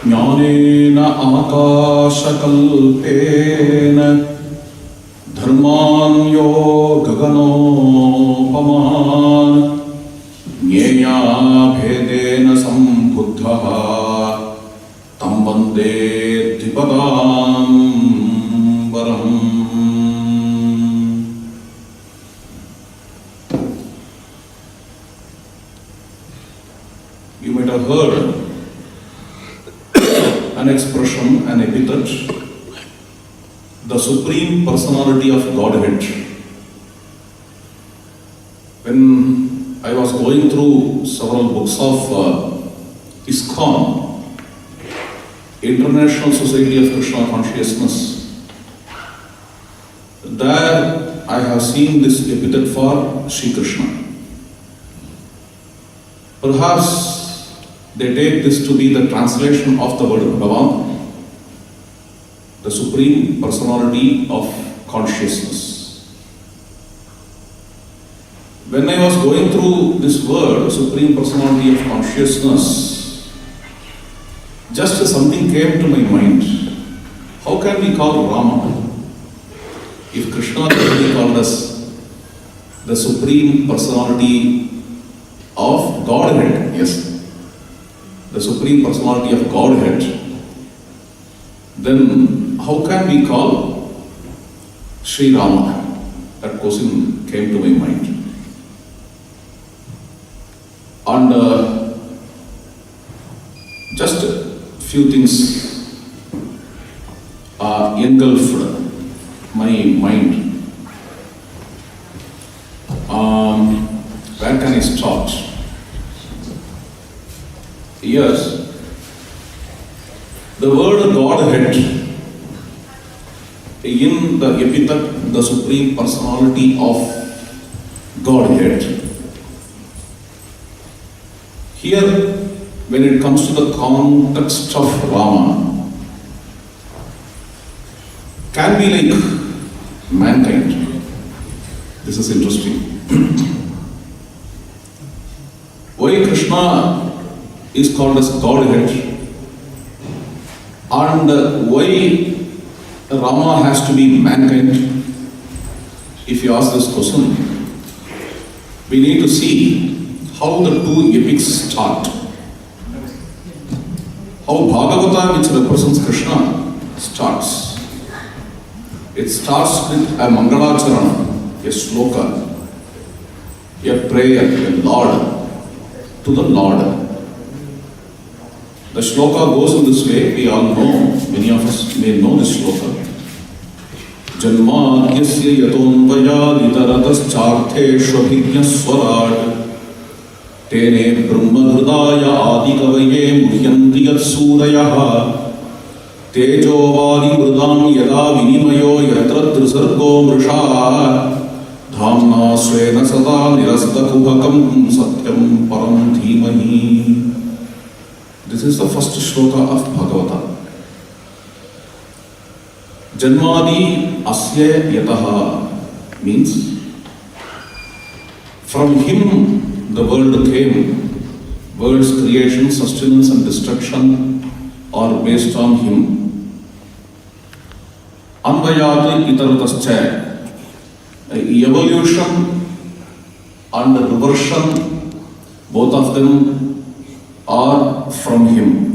Jnanena akashakalpena dharmanyo gaganopaman Jnaya bhedena sambuddhaha tam vande dvipadambaram. You might have heard an expression, an epithet, the Supreme Personality of Godhead. When I was going through several books of ISKCON, International Society of Krishna Consciousness, there I have seen this epithet for Sri Krishna. Perhaps they take this to be the translation of the word Bhagavan, the Supreme Personality of Consciousness. When I was going through this word, Supreme Personality of Consciousness, just something came to my mind. How can we call Rama if Krishna really called us the Supreme Personality of Godhead? Yes, the Supreme Personality of Godhead. Then how can we call Sri Rama? That question came to my mind. And just a few things engulfed my mind. Where can I start? Yes, the word Godhead in the epithet, the Supreme Personality of Godhead. Here, when it comes to the context of Rama, can be like mankind. This is interesting. Why Krishna is called as Godhead, and why Rama has to be mankind? If you ask this question, we need to see how the two epics start. How Bhagavata, which represents Krishna, starts. It starts with a Mangalacharana, a sloka, a prayer, a Lord, to the Lord. The shloka goes in this way. We all know, many of us may know this shloka. Janma yasya yatonvaya litarataschartheshvabhignya swarad tene brahma hridaya adikavaye muhyanti yat surayaha tejo vadi vridam yada vinimayo yatra trisargo mrisha dhamna svena sada nirastakubhakam satyam param dhimahi. This is the first shloka of Bhagavata. Janmadi asya yataha means from him the world came. World's creation, sustenance and destruction are based on him. Anvayat itaratascha, evolution and reversion, both of them are from him.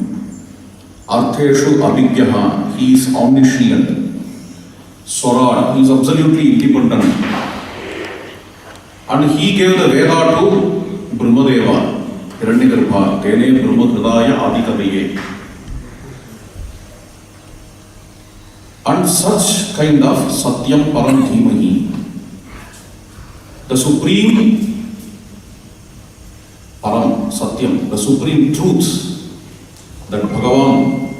Artheshu abhigyaha, he is omniscient. Swarad, he is absolutely independent. And he gave the Veda to Brahmadeva, Hiranyagarbha, Tene Brahma Hridaya Adikavaye. And such kind of Satyam Param Dhimahi, the supreme Param, Satyam, the supreme truth, that Bhagavan,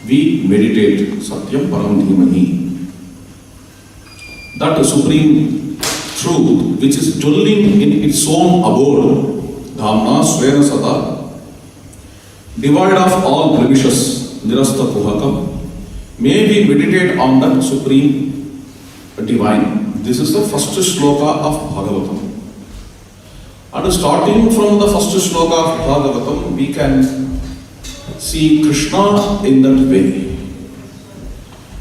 we meditate, Satyam Param Dhimahi. That supreme truth, which is dwelling in its own abode, Dhamna Svena Sada, devoid of all blemishes, Nirasta Kuhakam, may we meditate on that supreme divine. This is the first shloka of Bhagavatam. And starting from the first shloka of Bhagavatam, we can see Krishna in that way.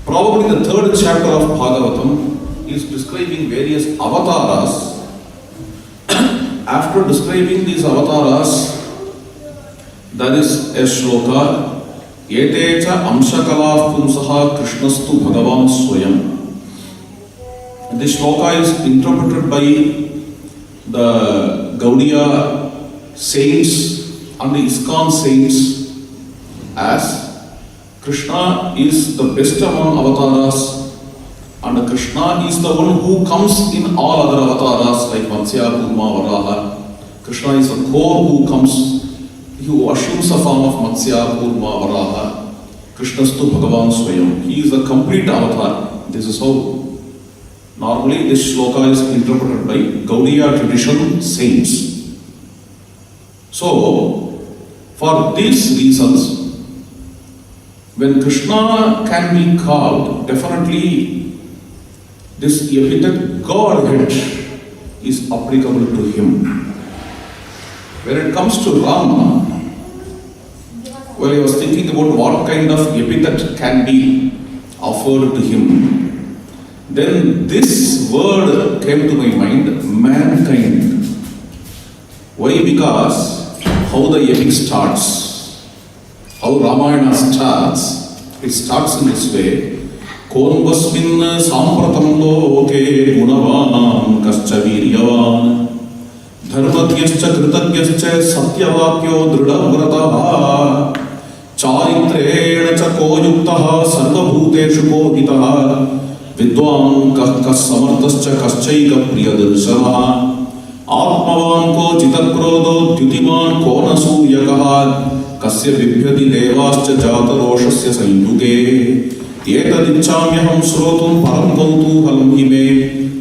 Probably the third chapter of Bhagavatam is describing various avatars. After describing these avatars, there is a shloka, Yetecha amshakala pumsaha krishnastu bhagavan swayam. This shloka is interpreted by the Gaudiya saints and the ISKCON saints as Krishna is the best among avatars, and Krishna is the one who comes in all other avatars like Matsya, Kurma, Varaha. Krishna is the core who comes, who assumes the form of Matsya, Kurma, Varaha. Krishnastu Bhagavan Swayam. He is the complete avatar. This is how normally this shloka is interpreted by Gaudiya tradition saints. So, for these reasons, when Krishna can be called, definitely this epithet Godhead is applicable to him. When it comes to Rama, well, I was thinking about what kind of epithet can be offered to him. Then this word came to my mind, mankind. Why? Because how the epic starts, how Ramayana starts, it starts in this way. Konvasmin sampratam loke gunavan kascha viryavan dharmatyascha kritagyascha satyavakyo dridhavrataha charitrena cha koyuktaha sarvabhuteshu koditaha vidwan kas samartascha kaschaika priyadarshanaha atmavan ko chitakrodo dyutiman konasuyakaha kasya vibhyati devascha jataroshasya sanyuge Etadicchamyaham srotum param kautuhalam hime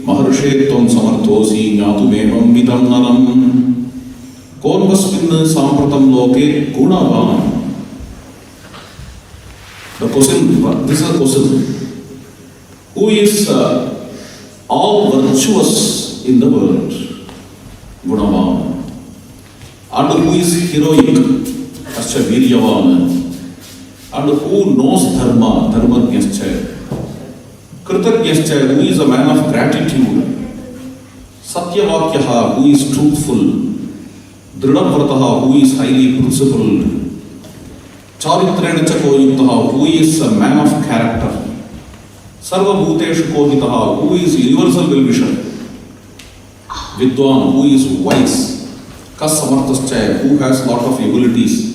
maharshe tvam samarthosi jnatumevam vidam naram konvasmin sampratam loke gunavan. The question, this is a question. Who is all virtuous in the world? Gunavan. And who is heroic? Ascha viryavan. And who knows dharma, dharmanyascha. Kritagyascha, who is a man of gratitude. Satyavakyaha, who is truthful. Dridhavrataha, who is highly principled. Charitrena cha koyuktaha, who is a man of character. Sarvabhuteshu kohitaha, who is universal well-wisher. Vidwan, who is wise. Kas samartascha, who has lot of abilities.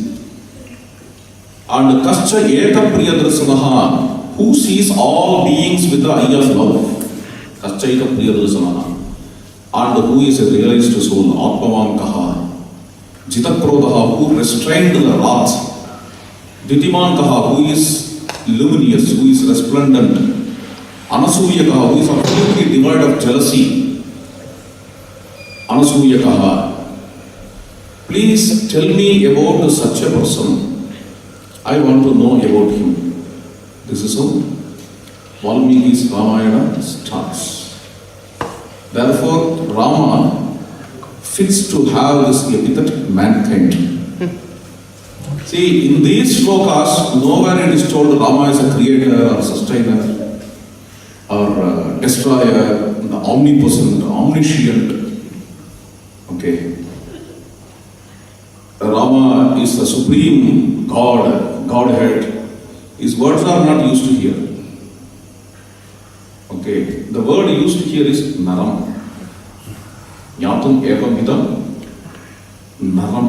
And kascha eka priyadarshanaha, who sees all beings with the eye of love. Kascha eka priyadarshanaha. And who is a realized soul, atmavankaha. Jitakrodaha, who restrained the wrath. Ditimankaha, who is luminous, who is resplendent. Anasuyakaha, who is absolutely devoid of jealousy. Anasuyakaha. Please tell me about such a person. I want to know about him. This is how Valmiki's Ramayana starts. Therefore, Rama fits to have this epithet mankind. See, in these shlokas, nowhere it is told Rama is a creator or sustainer or destroyer, the omnipotent, omniscient. Okay. Rama is the supreme God, Godhead. His words are not used here. Okay, the word used here is naram. Yatum evam idam naram.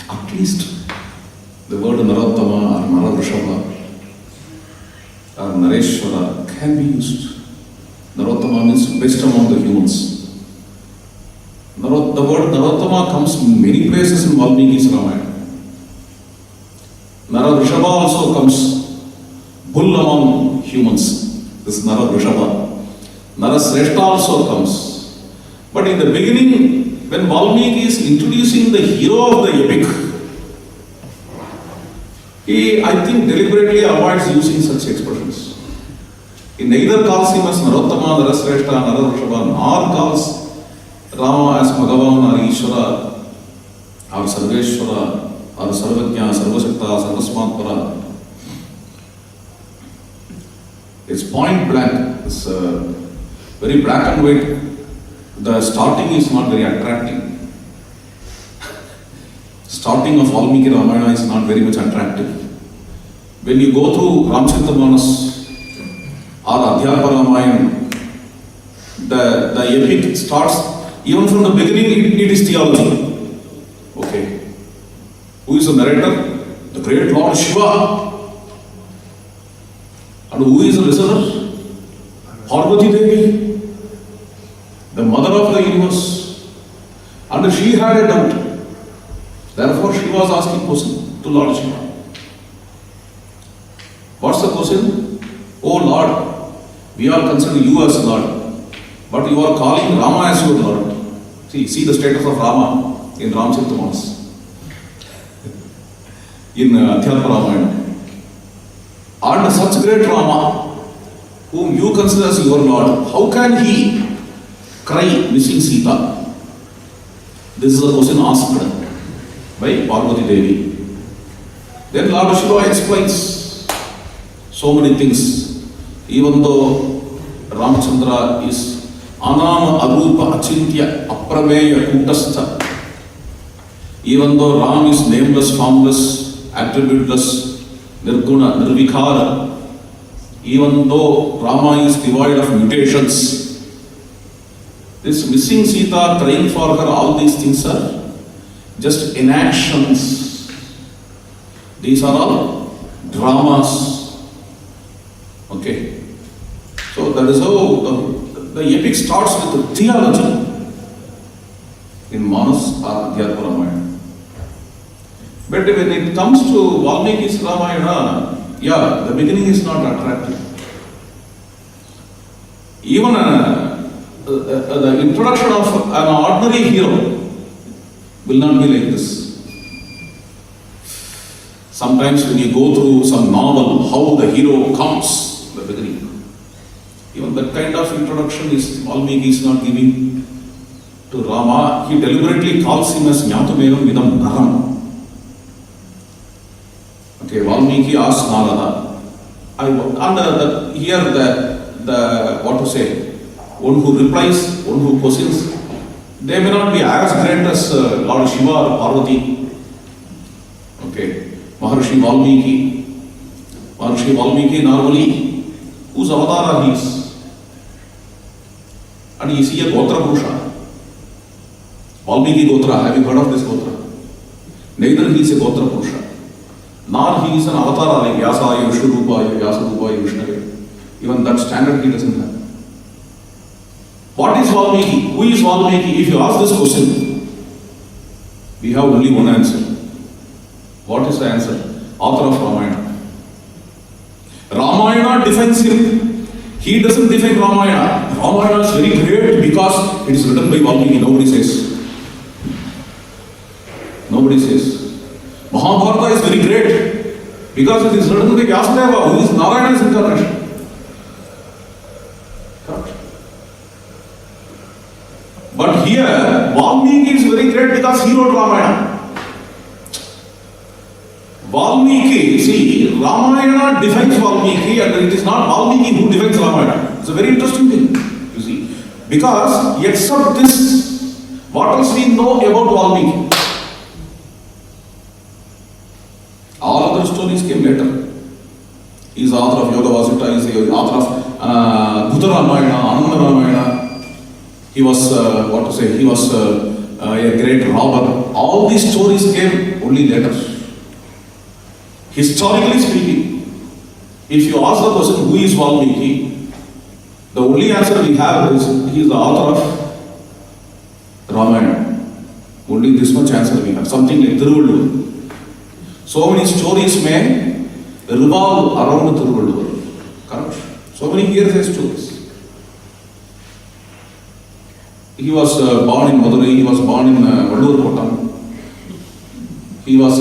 At least the word Narottama or Nararishava or Nareshwara can be used. Narottama means best among the humans. The word Narottama comes in many places in Valmiki's Ramayana. Nararishava also comes bull among humans. This is Nararishava. Narasreshta also comes. But in the beginning, when Valmiki is introducing the hero of the epic, he, I think, deliberately avoids using such expressions. He neither calls him as Narottama, Narasreshta, Nararishava, nor calls Rama as Bhagavan or Ishvara or Sarveshwara or Sarvajna, Sarvashakta, Sarvasmatpara. It's point blank. It's very black and white. The starting is not very attractive. Starting of Valmiki Ramayana is not very much attractive. When you go through Ramcharitamanas or Adhyatma Ramayana, the epic starts, even from the beginning it is theology. Okay. Who is the narrator? The great Lord Shiva. And who is the listener? Parvati Devi, the mother of the universe. And she had a doubt. Therefore, she was asking question to Lord Shiva. What's the question? Oh Lord, we are considering you as Lord, but you are calling Rama as your Lord. See the status of Rama in Ramcharitamanas, in Adhyatma Ramayana. And such great Rama, whom you consider as your Lord, how can he cry missing Sita? This is a question asked by Parvati Devi. Then Lord Shiva explains so many things. Even though Ramchandra is Anama Arupa Achintya Aprameya Kutastha, even though Ram is nameless, formless, attributeless, Nirguna, Nirvikara, even though Rama is devoid of mutations, this missing Sita, crying for her, all these things are just enactions. These are all dramas. Okay. So that is how the epic starts with the theology in Manas or Adhyatma Ramayana. But when it comes to Valmiki's Ramayana, the beginning is not attractive. Even the introduction of an ordinary hero will not be like this. Sometimes when you go through some novel, how the hero comes, the beginning, even that kind of introduction is Valmiki is not giving to Rama. He deliberately calls him as Jnatamevam Vidam Naram. Okay, Valmiki asks Narada, here the what to say, one who replies, one who questions, they may not be as great as Lord Shiva or Parvati. Okay, Maharshi Valmiki normally, whose avatar he is? And he is a Gotra Purusha. Valmiki Gotra, have you heard of this Gotra? Neither he is a Gotra Purusha, nor he is an avatar like Vyasaya, Vishnu-rupaya, Vyasa-rupaya, Vishnave. Even that standard he doesn't have. What is Valmiki? Who is Valmiki? If you ask this question, we have only one answer. What is the answer? Author of Ramayana. Ramayana defines him. He doesn't define Ramayana. Ramayana is very great because it is written by Valmiki. Nobody says. Nobody says. Mahabharata is very great because it is written by Vyasadeva, who is Narayana's incarnation. But here, Valmiki is very great because he wrote Ramayana. Valmiki, see, Ramayana defines Valmiki and it is not Valmiki who defines Ramayana. It's a very interesting thing, you see. Because except this, what else we know about Valmiki? All other stories came later. He is the author of Yoga Vasita, he is the author of Bhuta Ramayana, Ananda Ramayana. He was, he was a great robber. All these stories came only later. Historically speaking, if you ask the person who is Valmiki, the only answer we have is he is the author of Ramayana. Only this much answer we have. Something like Thiruvalluvar. So many stories may revolve around Thiruvalluvar. Correct? So many hearsay stories. He was born in Madurai, he was born in Vallur Kottam. He was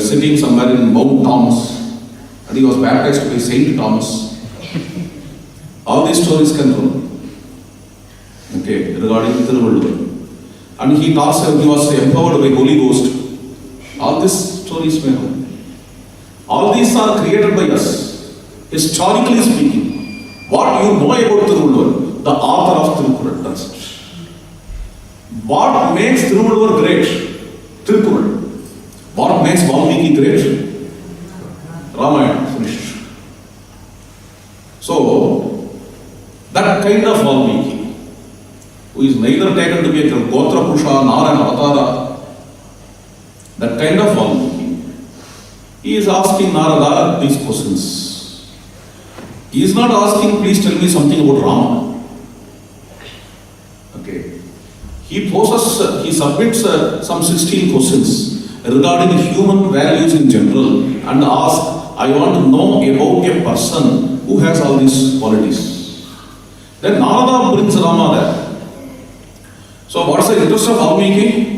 sitting somewhere in Mount Thomas and he was baptized by Saint Thomas. All these stories can run. Okay, regarding Thiruvalluvar. And he talks, he was empowered by Holy Ghost. All these stories stories may know. All these are created by us. Historically speaking, what you know about Tiruvallur, the author of Tirukkural does it. What makes Tiruvallur great? Tirukkural. What makes Valmiki great? Ramayana, finished. So, that kind of Valmiki, who is neither taken to be a Gotra Pusha nor an Avatara, that kind of Valmiki, he is asking Narada these questions. He is not asking, please tell me something about Rama. Okay. He submits some 16 questions regarding human values in general and asks, I want to know about a person who has all these qualities. Then Narada brings Rama there. So what's the interest of Valmiki?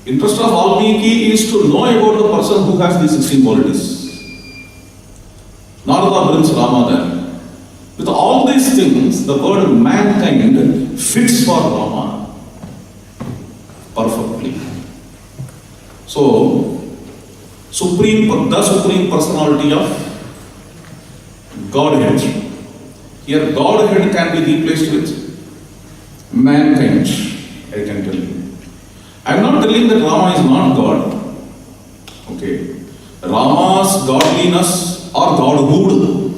Interest of Valmiki is to know about the person who has these 16 qualities. Narada brings Rama there. With all these things, the word mankind fits for Rama perfectly. So, the supreme personality of Godhead. Here, Godhead can be replaced with mankind, I can tell you. I am not telling that Rama is not God. Okay. Rama's godliness or godhood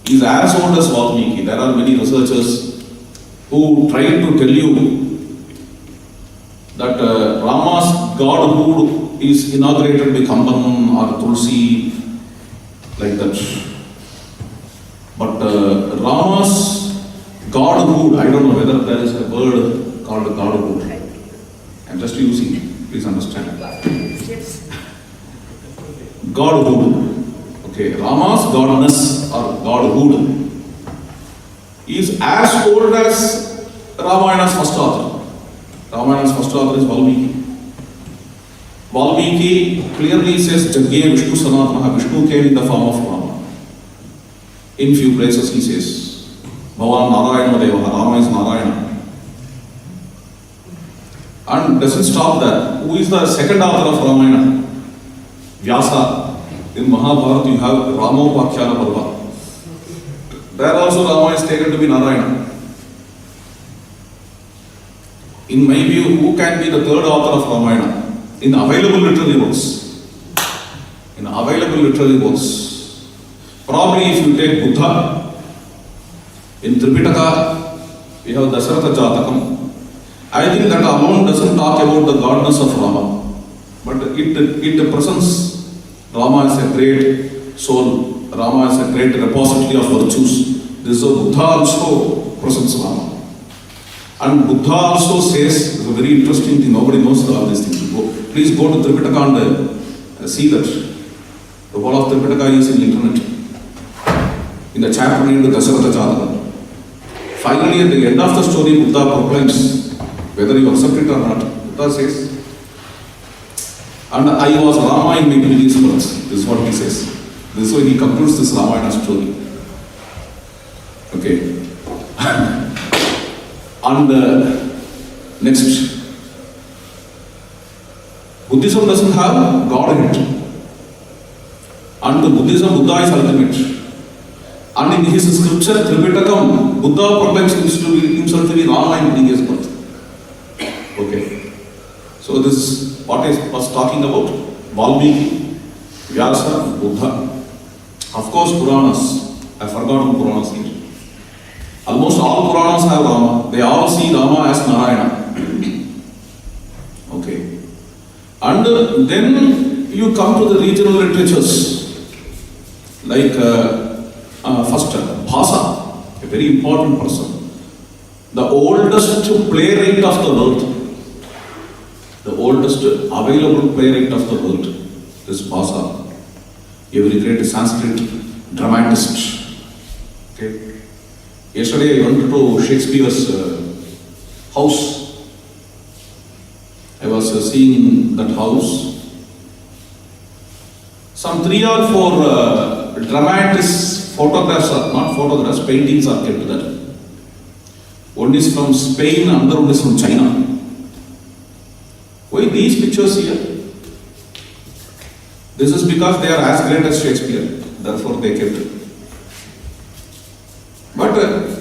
is as old as Valmiki. There are many researchers who try to tell you that Rama's godhood is inaugurated by Kamban or Tulsi, like that. But Rama's godhood, I don't know whether there is a word called godhood. I'm just using it, please understand. Godhood. Okay, Rama's godness or godhood is as old as Ramayana's first author. Ramayana's first author is Valmiki. Valmiki clearly says Jagye Vishnu Sanatana, Vishnu came in the form of Rama. In few places he says, Bhavan Narayana Deva, Rama is Narayana. And doesn't stop there. Who is the second author of Ramayana? Vyasa. In Mahabharata you have Ramopakhyana Parva. There also Rama is taken to be Narayana. In my view, who can be the third author of Ramayana? In available literary works. In available literary works. Probably if you take Buddha, in Tripitaka, we have Dasharatha Jatakam. I think that alone doesn't talk about the godness of Rama. But it presents Rama as a great soul. Rama as a great repository of virtues. This is a Buddha also presents Rama. And Buddha also says, it's a very interesting thing, nobody knows all these things. Please go to Tripitaka and see that. The whole of Tripitaka is in the internet. In the chapter named Dasharatha Jataka. Finally, at the end of the story, Buddha proclaims, whether you accept it or not, Buddha says, and I was Rama in my previous birth. This is what he says. This is why he concludes this Ramayana story. Okay. And next, Buddhism doesn't have God in it. And the Buddhism, Buddha is ultimate. And in his scripture, Tripitakam, Buddha proclaims himself to be Rama in previous birth. Okay. So this is what I was talking about. Valmiki, Vyasa, Buddha. Of course, Puranas. I forgot Puranas here. Almost all Puranas have Rama. They all see Rama as Narayana. Okay. And then you come to the regional literatures. Like first, Bhasa, a very important person. The oldest playwright of the world. The oldest available playwright of the world is Bhasa. A very great Sanskrit dramatist. Okay. Yesterday I went to Shakespeare's house. I was seeing that house. Some 3 or 4 dramatist photographs, not photographs, paintings are kept there. One is from Spain, another one is from China. Why these pictures here? This is because they are as great as Shakespeare, therefore they kept it. But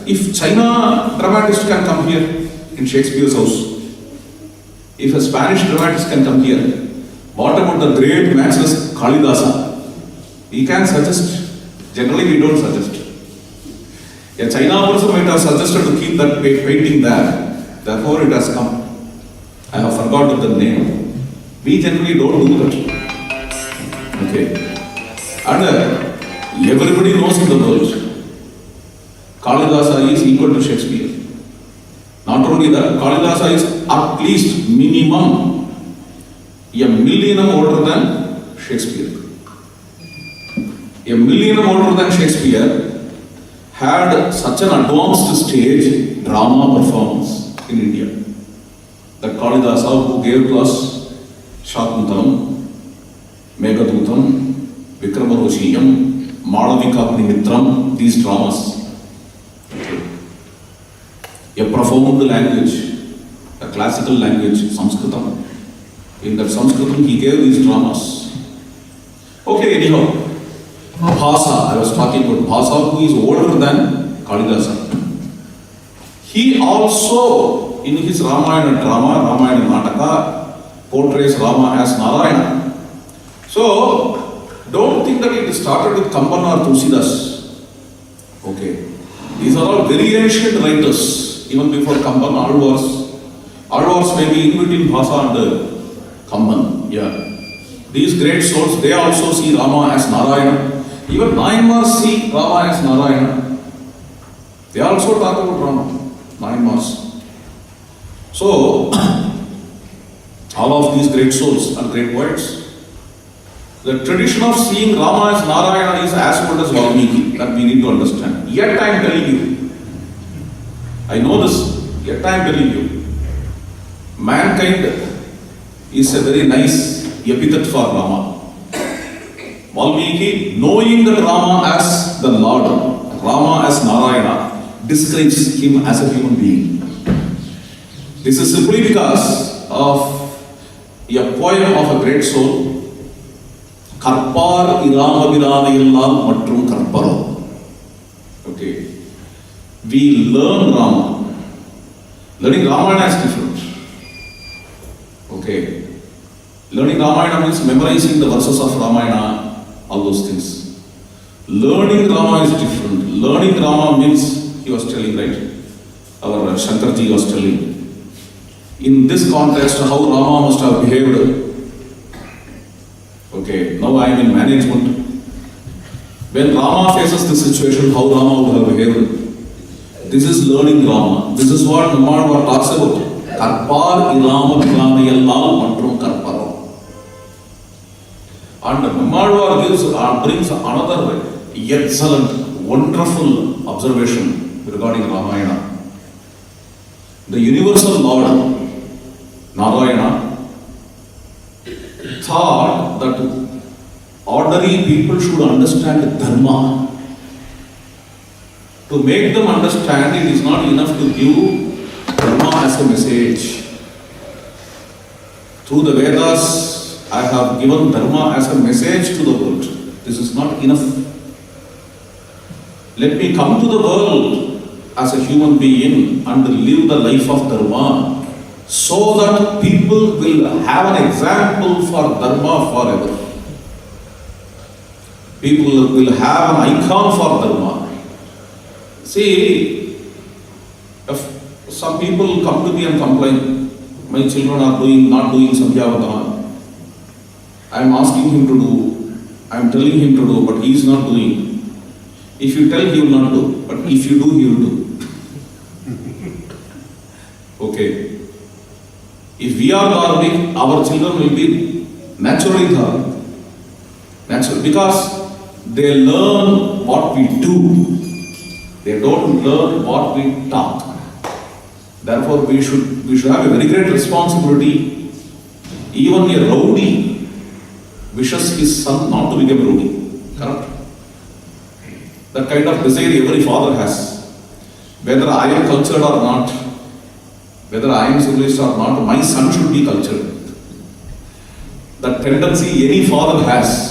if China dramatist can come here in Shakespeare's house, if a Spanish dramatist can come here, what about the great matchless Kalidasa? We can suggest. Generally, we don't suggest. A China person might have suggested to keep that painting there. Therefore, it has come. I have forgotten the name. We generally don't do that. Okay. And everybody knows in the world, Kalidasa is equal to Shakespeare. Not only that, Kalidasa is at least minimum a millennium older than Shakespeare. A millennium older than Shakespeare had such an advanced stage drama performance in India. That Kalidasa, who gave to us Shakuntalam, Meghadutam, Vikramaroshiyam, Malavika Nimitram, these dramas. A profound language, a classical language, Sanskritam. In that Sanskritam, he gave these dramas. Okay, anyhow, Bhasa, I was talking about Bhasa, who is older than Kalidasa. He also, in his Ramayana drama, Ramayana Nataka, portrays Rama as Narayana. So, don't think that it started with Kamban or Tulsidas. Okay. These are all very ancient writers, even before Kamban, Alvars. Alvars may be in between Bhasa and Kamban. Yeah. These great souls, they also see Rama as Narayana. Even Nayanmars see Rama as Narayana. They also talk about Rama, Nayanmars. So, all of these great souls are great poets. The tradition of seeing Rama as Narayana is as old as Valmiki, that we need to understand. Yet I am telling you, I know this, yet I am telling you, mankind is a very nice epithet for Rama. Valmiki, knowing that Rama as the Lord, Rama as Narayana, describes him as a human being. This is simply because of a poem of a great soul, Karpar Iramaviranayallam Matrum Karparo. Okay. We learn Rama. Learning Ramayana is different. Okay. Learning Ramayana means memorizing the verses of Ramayana, all those things. Learning Rama is different. Learning Rama means, he was telling, right? Our Shankarji was telling. In this context, how Rama must have behaved. Okay, now I am in management. When Rama faces this situation, how Rama would have behaved. This is learning Rama. This is what Nammadvar talks about. Karpar Irama Viranayallam Matrum Karparo. And Nammadvar brings another excellent, wonderful observation regarding Ramayana. The universal Lord, Narayana, thought that ordinary people should understand Dharma. To make them understand, it is not enough to give Dharma as a message. Through the Vedas, I have given Dharma as a message to the world. This is not enough. Let me come to the world as a human being and live the life of Dharma, so that people will have an example for Dharma forever. People will have an icon for Dharma. See, if some people come to me and complain, my children are not doing Sandhyavatana. I am asking him to do, I am telling him to do, but he is not doing. If you tell, he will not do, but if you do, he will do. Okay. If we are dharmic, our children will be naturally dharmic. Natural, because they learn what we do. They don't learn what we talk. Therefore, we should have a very great responsibility. Even a rowdy wishes his son not to become a rowdy. Correct? That kind of desire every father has. Whether I am cultured or not, whether I am civilized or not, my son should be cultured. that tendency any father has.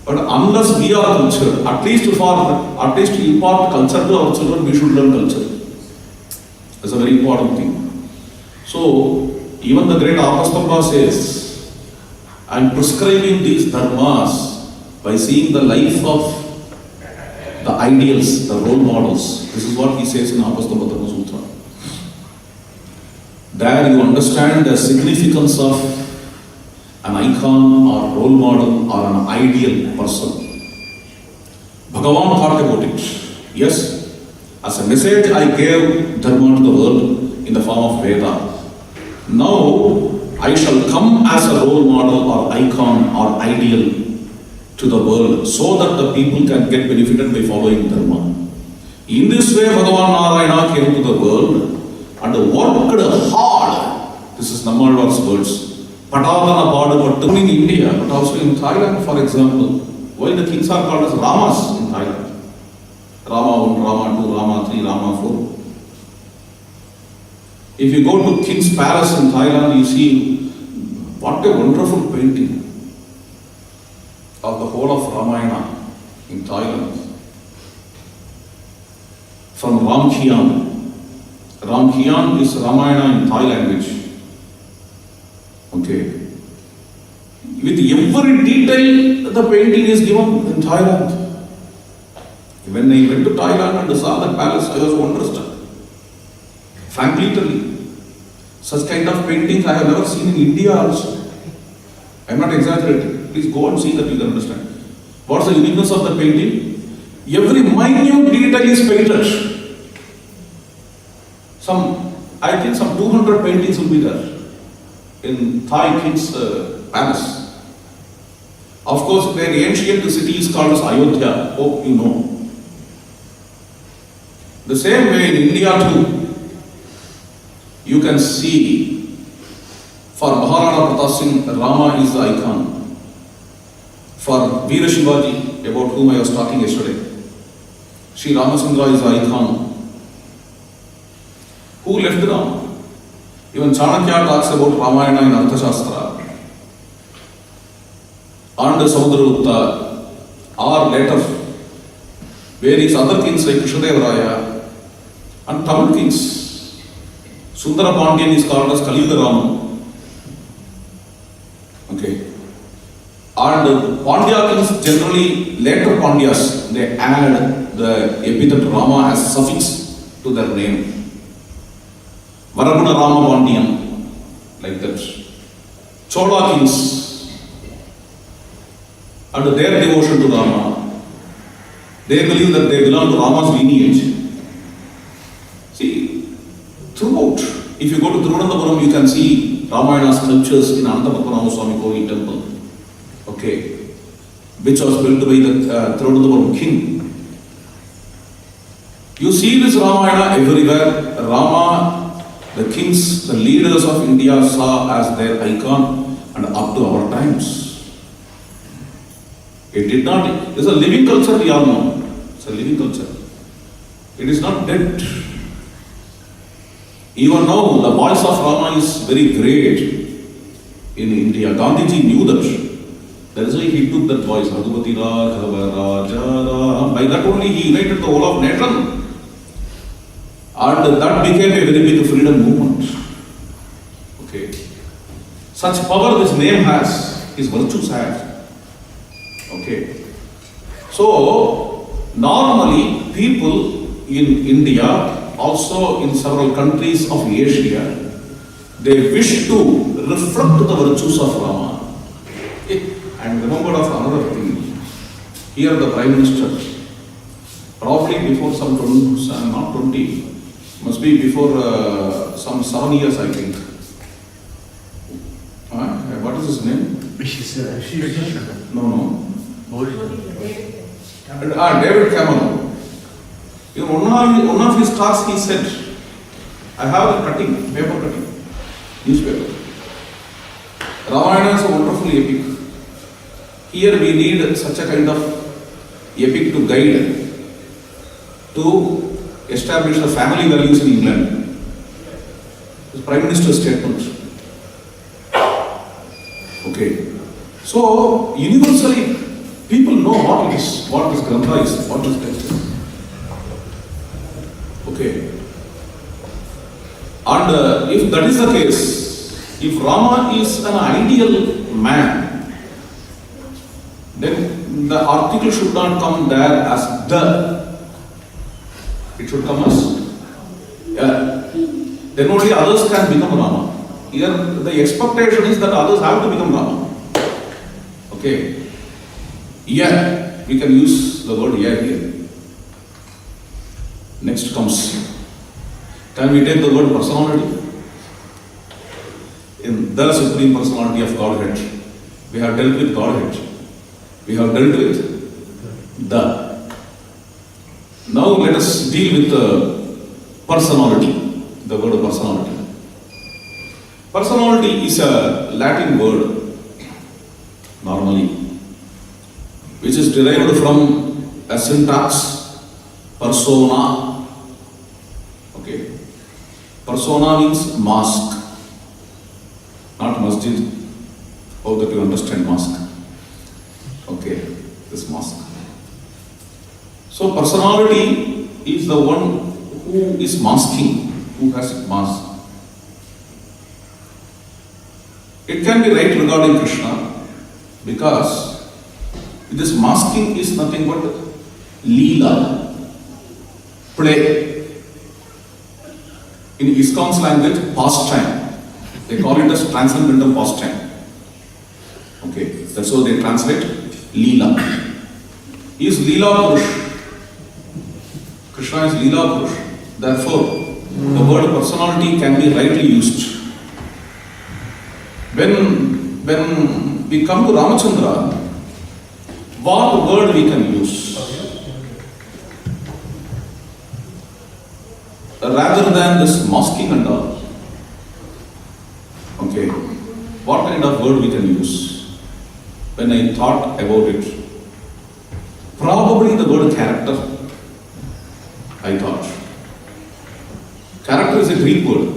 But unless we are cultured, at least to impart culture to our children, we should learn culture. That's a very important thing. So, even the great Apostolpa says, I am prescribing these dharmas by seeing the life of the ideals, the role models. This is what he says in Apostolpa Dharma Sutra. There you understand the significance of an icon or role model or an ideal person. Bhagavan thought about it. Yes, as a message I gave Dharma to the world in the form of Veda. Now I shall come as a role model or icon or ideal to the world so that the people can get benefited by following Dharma. In this way, Bhagavan Narayana came to the world and worked hard. This is Nammalvar's words. Patadana Padapattu in India, but also in Thailand, for example. Why the kings are called as Ramas in Thailand? Rama 1, Rama 2, Rama 3, Rama 4. If you go to King's Palace in Thailand, you see what a wonderful painting of the whole of Ramayana in Thailand. From Ramkhian. Ramkhian is Ramayana in Thai language. Okay. With every detail, the painting is given in Thailand. When I went to Thailand and saw that palace, I was wonderstruck. Frankly telling, such kind of paintings I have never seen in India also. I am not exaggerating. Please go and see that you can understand. What's the uniqueness of the painting? Every minute detail is painted. I think some 200 paintings will be there in Thai king's palace. Of course, their ancient city is called as Ayodhya. Hope you know. The same way in India too, you can see for Maharana Pratap Singh, Rama is the icon. For Veera Shivaji, about whom I was talking yesterday, Sri Rama is the icon. Who left Rama? Even Chanakya talks about Ramayana in Arthashastra. And Samudragupta, or later, various other kings like Krishnadeva Raya and Tamil kings. Sundara Pandyan is called as Kaliyuga Rama. Okay. And Pandya kings generally, later Pandyas, they add the epithet Rama as suffix to their name. Varaguna Rama Pandyan, like that. Chola kings, and their devotion to Rama, they believe that they belong to Rama's lineage. See, throughout, if you go to Thiruvananthapuram, you can see Ramayana sculptures in Anantapatmanabha Swami Kovil temple, okay, which was built by the Thiruvananthapuram king. You see this Ramayana everywhere. Rama, the kings, the leaders of India saw as their icon, and up to our times. It did not, it is a living culture, we all know. It's a living culture. It is not dead. Even now, the voice of Rama is very great in India. Gandhiji knew that. That is why he took that voice. Ragupati Raghava Raja Ram. By that only he united the whole of nation. And that became a very big freedom movement. Okay. Such power this name has, his virtues have. Okay. So, normally people in India, also in several countries of Asia, they wish to reflect the virtues of Rama. And remember of another thing. Here the Prime Minister, probably before some 20, not 20, must be before some 7 years, I think. What is his name? No. David Cameron. In one of his talks, he said, I have a cutting, paper cutting, newspaper. Ramayana is a wonderful epic. Here we need such a kind of epic to guide, to establish the family values in England. The Prime Minister's statement. Okay. So, universally, people know what it is, what this Grantha is, what this text is. Okay. And if that is the case, if Rama is an ideal man, then the article should not come there as the. It should come as then only others can become Rama. Here the expectation is that others have to become Rama. Okay. Yeah, we can use the word yeah here. Next comes. Can we take the word personality? In the Supreme Personality of Godhead, we have dealt with Godhead. We have dealt with the. Now let us deal with the personality, the word personality. Personality is a Latin word, normally, which is derived from a syntax, persona. Okay. Persona means mask, not masjid. How that you understand mask? Okay, this mask. So personality is the one who is masking, who has mask. It can be right regarding Krishna because this masking is nothing but leela, play. In ISKCON's language, pastime. They call it as transcendental pastime. Okay, that's how they translate leela. He is leela purush. Krishna is leela purush. Therefore, the word personality can be rightly used. When we come to Ramachandra, what word we can use? Rather than this masking and all. Okay, what kind of word we can use? When I thought about it, probably the word character, I thought. Character is a Greek word,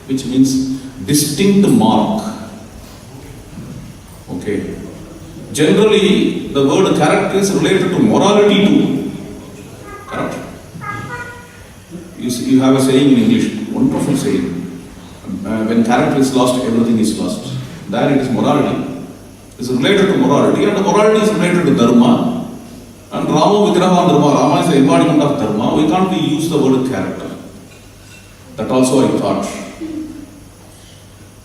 which means distinct mark. Okay. Generally, the word character is related to morality too. Correct? You have a saying in English, wonderful saying. When character is lost, everything is lost. There it is morality. It's related to morality, and the morality is related to dharma. And Rama Vigraha Dharma. Rama is the embodiment of dharma. We can't use the word character. That also I thought.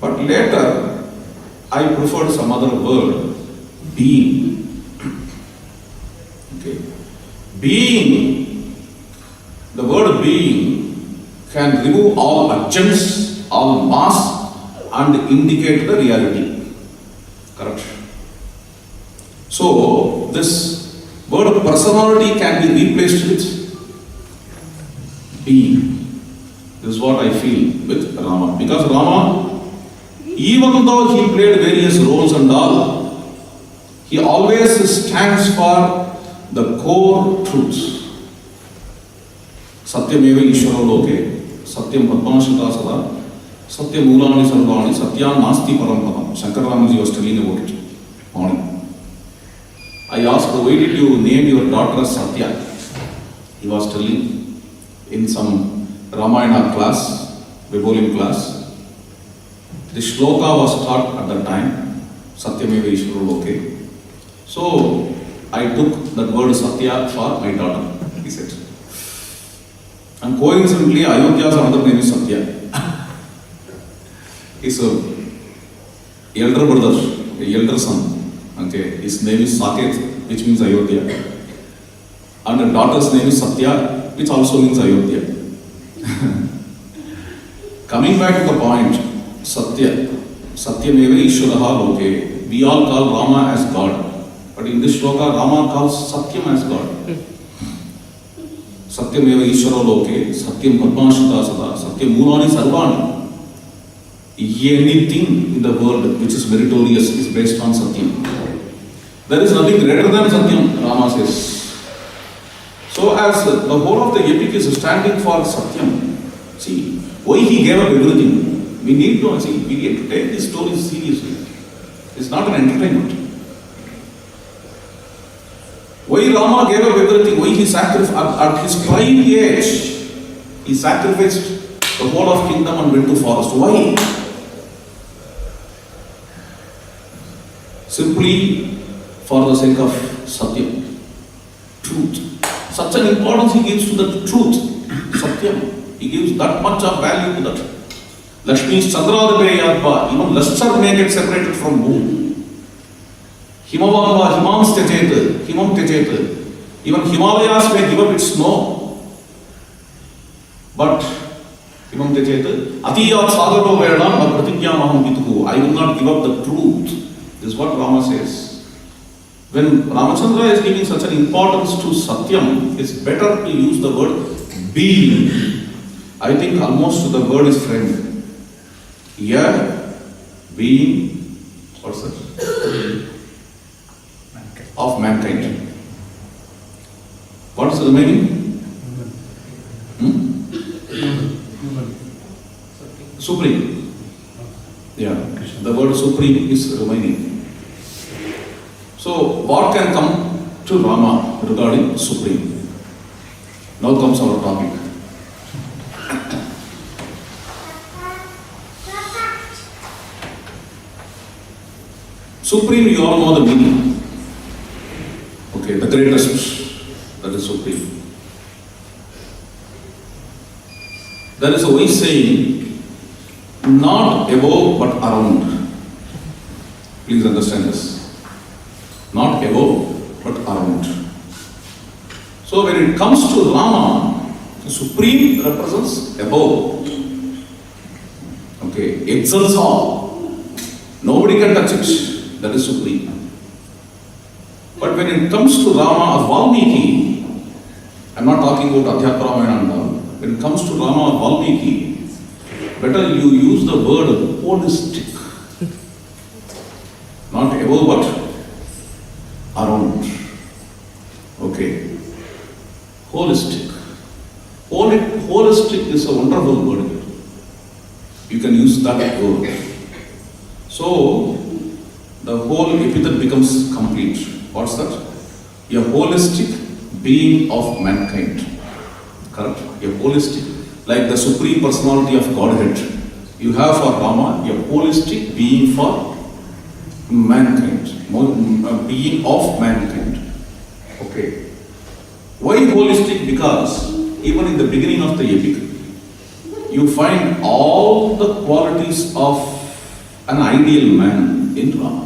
But later, I preferred some other word, being. Okay. Being, the word being can remove all adjuncts, all mass, and indicate the reality. Correct? So, this word personality can be replaced with being. This is what I feel with Rama. Because Rama, even though he played various roles and all, he always stands for the core truths. Satyameva Ishvaro Loke, Satyam Padmanashita Sada, Satyam Mulani Sarvani, Satyam Nasti Parampadam. Shankar Ramaji was telling about it morning. I asked, why did you name your daughter as Satya? He was telling in some Ramayana class, Vibolim class. The shloka was taught at that time, Satyameva Ishvaro Loke. So, I took that word Satya for my daughter, he said. And coincidentally, Ayodhya's another name is Satya. His elder brother, the elder son, okay, his name is Saket, which means Ayodhya. And the daughter's name is Satya, which also means Ayodhya. Coming back to the point, Satya, Satyameva Ishvaraha Loke, we all call Rama as God. But in this shloka, Rama calls Satyam as God. Satyameva Ishvaro Loke, Satyam Padmanashita Sada, Satyam Mulani Sarvani. Anything in the world which is meritorious is based on Satyam. There is nothing greater than Satyam, Rama says. So as the whole of the epic is standing for Satyam, see, why he gave up everything. We need to take these stories seriously. It's not an entertainment. Why Rama gave up everything? Why he sacrificed at his prime age? He sacrificed the whole of kingdom and went to forest. Why? Simply for the sake of Satyam, truth. Such an importance he gives to the truth, Satyam. He gives that much of value to that. Lakshmi's Chandradabeyadva, even luster may get separated from moon. Himavanva, Himams Tyajet, Himam Tyajet. Even Himalayas may give up its snow. But Himam Tyajet, Atiyat Sagaro Vedam Pratigya Vituhu. I will not give up the truth. This is what Rama says. When Ramachandra is giving such an importance to Satyam, it's better to use the word being. I think almost the word is framed. Yeah, being, what's that? Of mankind. What is the remaining? Supreme. Yeah, the word supreme is remaining. So, what can come to Rama regarding supreme? Now comes our topic. Supreme, you all know the meaning. Okay, the greatest, that is supreme. There is a wise saying, not above but around. Please understand this. Not above but around. So when it comes to Rama, the supreme represents above. Okay, excels all. Nobody can touch it. That is supreme. But when it comes to Rama or Valmiki, I'm not talking about Adhyatma Ramayana and all. When it comes to Rama or Valmiki, better you use the word holistic. Not above but around. Okay. Holistic. Holistic is a wonderful word. You can use that word. So, the whole epithet becomes complete. What's that? A holistic being of mankind. Correct? A holistic, like the supreme personality of Godhead. You have for Rama a holistic being for mankind, a being of mankind. Okay. Why holistic? Because even in the beginning of the epic, you find all the qualities of an ideal man in Rama.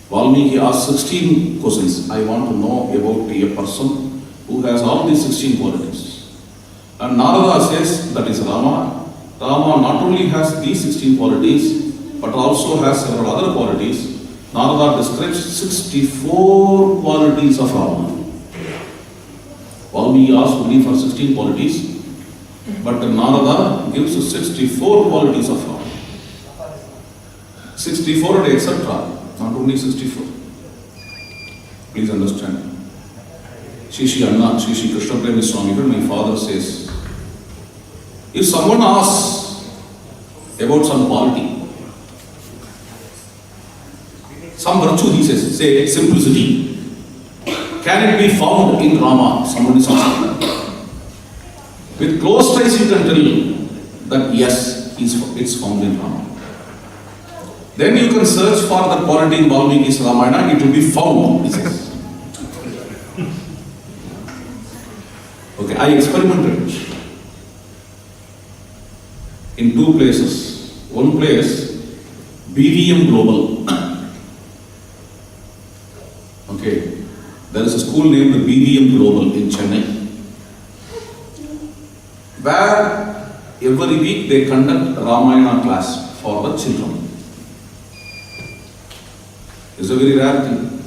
Valmiki asked 16 questions. I want to know about a person who has all these 16 qualities. And Narada says that is Rama. Rama not only has these 16 qualities, but also has several other qualities. Narada describes 64 qualities of Rama. Valmiki asked only for 16 qualities, but Narada gives 64 qualities of Rama. 64 and etc. Not only 64. Please understand. Shishi Anna, Shishi Krishna Premi Swami, my father says, if someone asks about some quality, some virtue, he says, say simplicity, can it be found in Rama? Someone is asking. With closed eyes you can tell that yes, it's found in Rama. Then you can search for the quality in Valmiki's Ramayana, it will be found, he says. Okay, I experimented in two places. One place, BVM Global. Okay, there is a school named BVM Global in Chennai, where every week they conduct Ramayana class for the children. It's a very rare thing.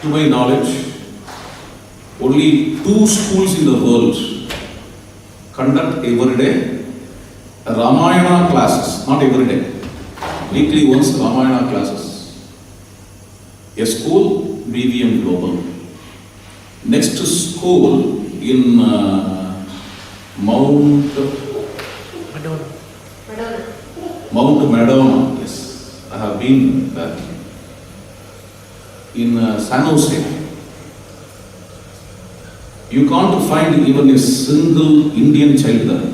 To my knowledge, only 2 schools in the world conduct every day Ramayana classes, not every day, weekly once Ramayana classes. A school, BVM Global. Next school in Mount Madonna, yes. I have been there. in San Jose, you can't find even a single Indian child there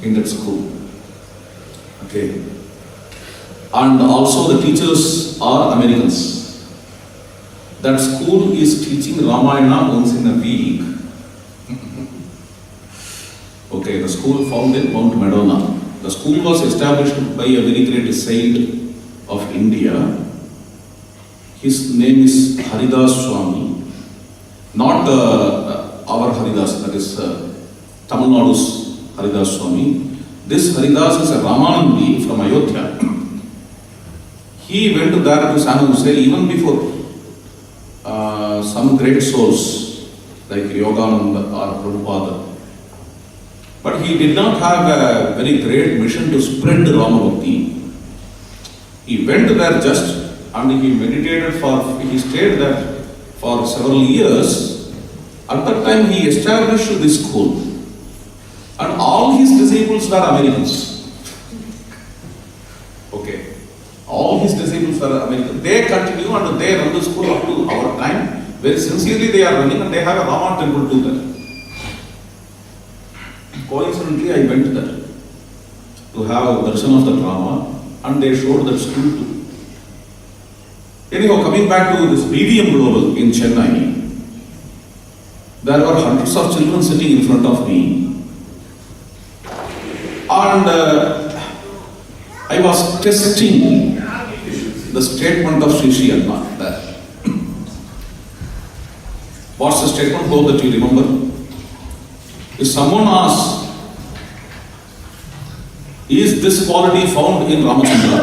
in that school. Okay. And also the teachers are Americans. That school is teaching Ramayana once in a week. Okay, the school found in Mount Madonna. The school was established by a very great saint of India. His name is Haridas Swami. Not our Haridas, that is Tamil Nadu's Haridas Swami. This Haridas is a Ramanandi from Ayodhya. He went there to San Jose even before some great souls like Yogananda or Prabhupada. But he did not have a very great mission to spread Rama Bhakti. He went there just and he meditated he stayed there for several years. At that time he established this school. And all his disciples were Americans. Okay. All his disciples were Americans. They continue and they run the school up to our time. Very sincerely they are running and they have a Rama temple too there. Coincidentally, I went there to have a darshan of the drama and they showed that school too. Anyhow, coming back to this BVM Global in Chennai, there were hundreds of children sitting in front of me and I was testing the statement of Sri Rama there. What's the statement? Hope that you remember. If someone asks, is this quality found in Ramachandra?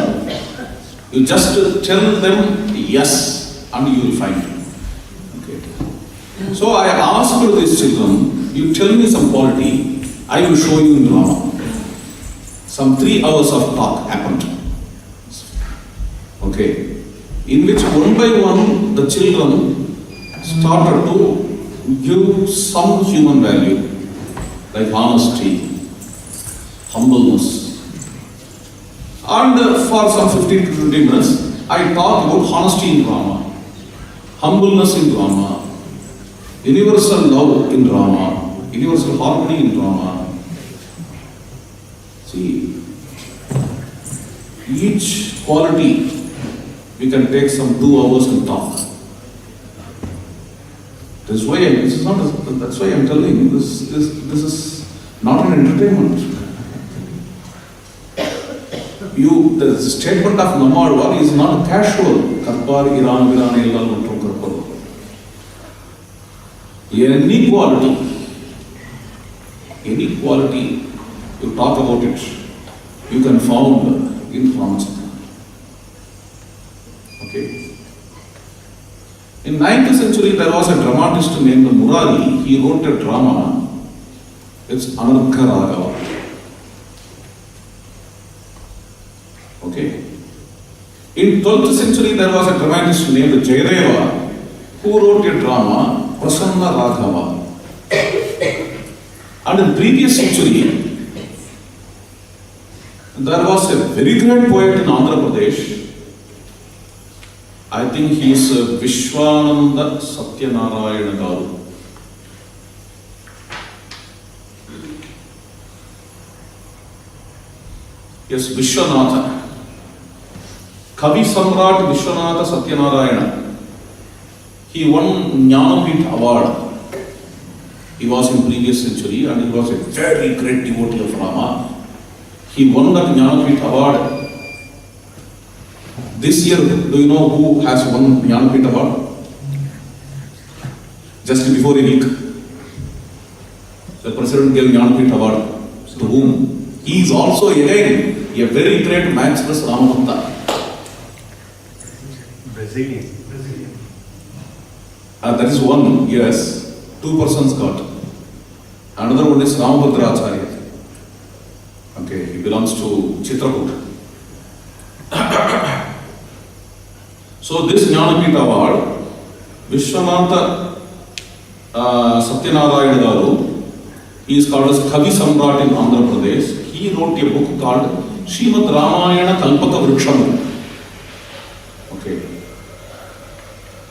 You just tell them yes and you will find it. Okay. So I asked these children, you tell me some quality, I will show you in Rama. Some 3 hours of talk happened. Okay. In which one by one the children started to give some human value like honesty, humbleness. And for some 15 to 20 minutes, I talked about honesty in Rama, humbleness in Rama, universal love in Rama, universal harmony in Rama. See, each quality we can take some 2 hours and talk. That's why I'm telling you, this is not an entertainment. The statement of Namarwar is not casual. Karpar, Iran, Viran, Illal, Matrum, Karpar. Any quality, you talk about it, you can found in Ramachandra. Okay. In 9th century, there was a dramatist named Murari. He wrote a drama. It's Anarkha Raghava. Okay. In 12th century, there was a dramatist named Jayadeva who wrote a drama, Prasanna Raghava. And in previous century, there was a very great poet in Andhra Pradesh. I think he is Vishwananda Satyanarayana Garu. Yes, Vishwanatha. Kavi Samrat Vishwanatha Satyanarayana. He won Jnanapith Award. He was in previous century and he was a very great devotee of Rama. He won that Jnanapith Award. This year, do you know who has won Jnanapith Award? Just before a week, the president gave Jnanapith Award to whom? He is also again a very great matchless Ramabhakta. Brazilian. That is one, yes. 2 persons got. Another one is Ramabhadra Acharya. Okay, he belongs to Chitrakoot. So this Jnanapith Award, Vishwanatha Satyanarayana Garu, he is called as Kavi Samrat in Andhra Pradesh. He wrote a book called Srimad Ramayana Kalpaka Vriksham. Okay.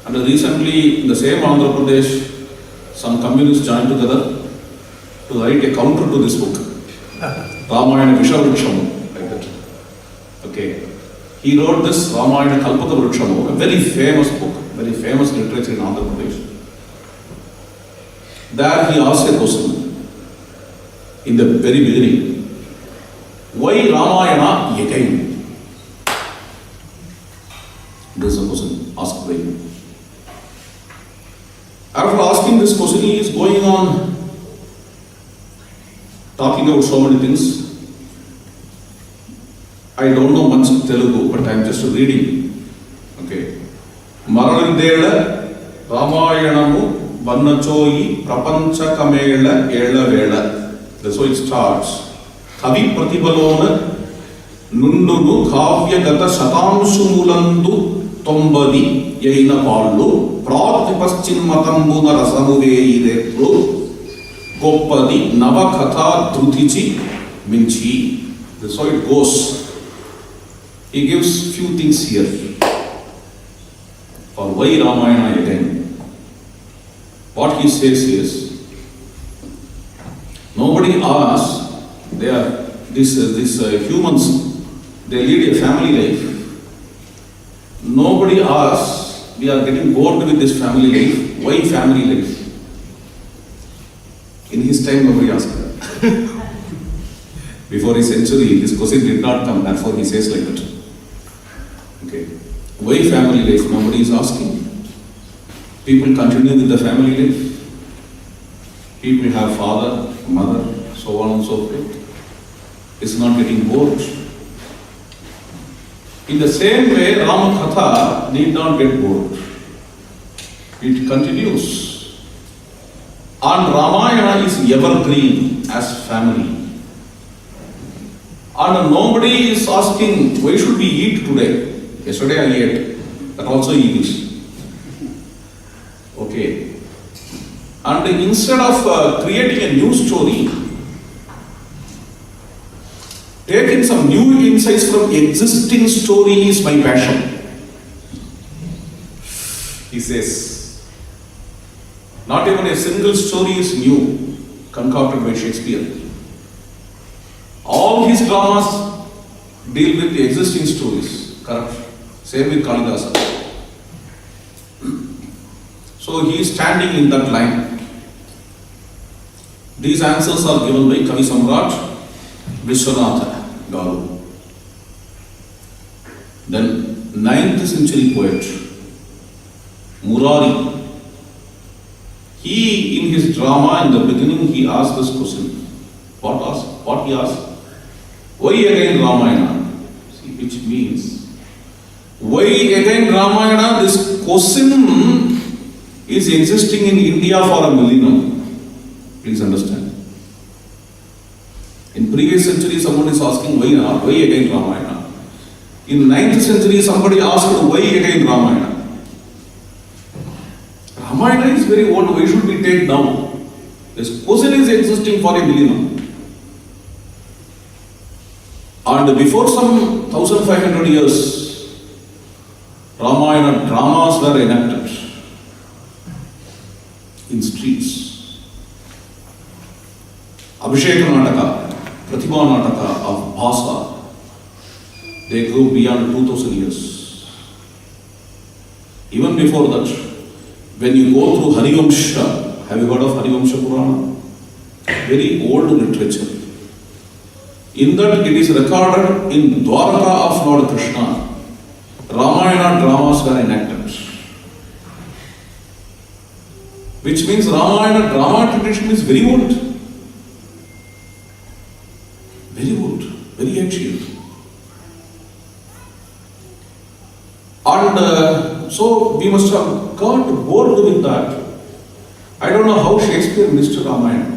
And recently, in the same Andhra Pradesh, some communists joined together to write a counter to this book, Ramayana Vishavriksham, like that. Okay. He wrote this Ramayana Kalpaka Vriksham, a very famous book, very famous literature in Andhra Pradesh. There he asked a question in the very beginning. Why Ramayana again? This is a question asked by him. After asking this question, he is going on talking about so many things. I don't know much Telugu, but I am just reading. Okay. Maranidela Ramayanamu Vannachoyi Prapanchakamela Ela Vela. That's how it starts. Kavi Pratibalona Nundunu Kavya Gata Shatamsumulandu Tombadi Yaina Pallu Pratipaschin Matambuna Rasamuve Idetlu Goppadi Navakatha Drutichi Minchi. That's how it goes. He gives few things here. For why Ramayana again? What he says is, nobody asks, they are these humans, they lead a family life. Nobody asks, we are getting bored with this family life. Why family life? In his time, nobody asked that. Before his century, this question did not come, therefore he says like that. Okay. Why family life? Nobody is asking. People continue with the family life. People have father, mother, so on and so forth. It's not getting bored. In the same way, Ramakatha need not get bored. It continues. And Ramayana is evergreen as family. And nobody is asking, why should we eat today? Yesterday I ate. That also he eats. Okay. And instead of creating a new story, taking some new insights from existing story is my passion. He says, not even a single story is new, concocted by Shakespeare. All his dramas deal with the existing stories. Correct? Same with Kalidasa. So he is standing in that line. These answers are given by Kavi Samrat Vishwanatha Garu. Then 9th century poet Murari. He in his drama in the beginning he asked this question. What he asked? Why again Ramayana? See, which means, why again Ramayana? This question is existing in India for a millennium. Please understand. In previous century, someone is asking, why again Ramayana? In 9th century, somebody asked, why again Ramayana? Ramayana is very old. Why should we take now? This question is existing for a millennium. And before some 1500 years, Ramayana dramas were enacted in streets. Abhishek Nataka, Pratibha Nataka of Bhasa, they grew beyond 2000 years. Even before that, when you go through Harivamsha, have you heard of Harivamsha Purana? Very old literature. In that it is recorded in Dwaraka of Lord Krishna, Ramayana dramas were enacted. Which means Ramayana drama tradition is very old. Very old, very ancient. And so we must have got bored with that. I don't know how Shakespeare missed Ramayana.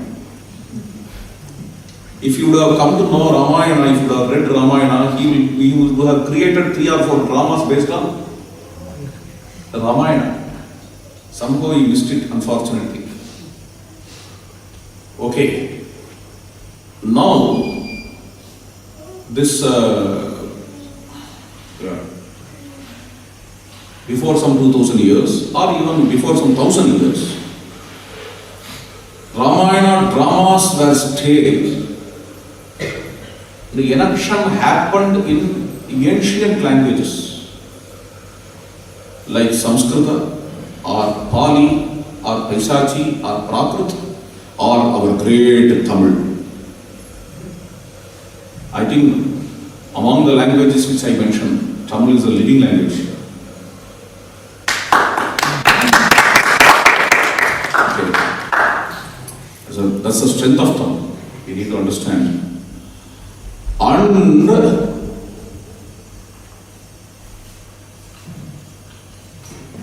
If you would have come to know Ramayana, if you would have read Ramayana, he would have created 3 or 4 dramas based on the Ramayana. Somehow he missed it, unfortunately. Okay. Now, this before some 2000 years or even before some 1000 years, Ramayana dramas were staged. The enaction happened in ancient languages like Sanskrit or Pali or Paisachi or Prakrit or our great Tamil. I think among the languages which I mentioned, Tamil is a living language. Okay. That's the strength of Tamil. We need to understand. And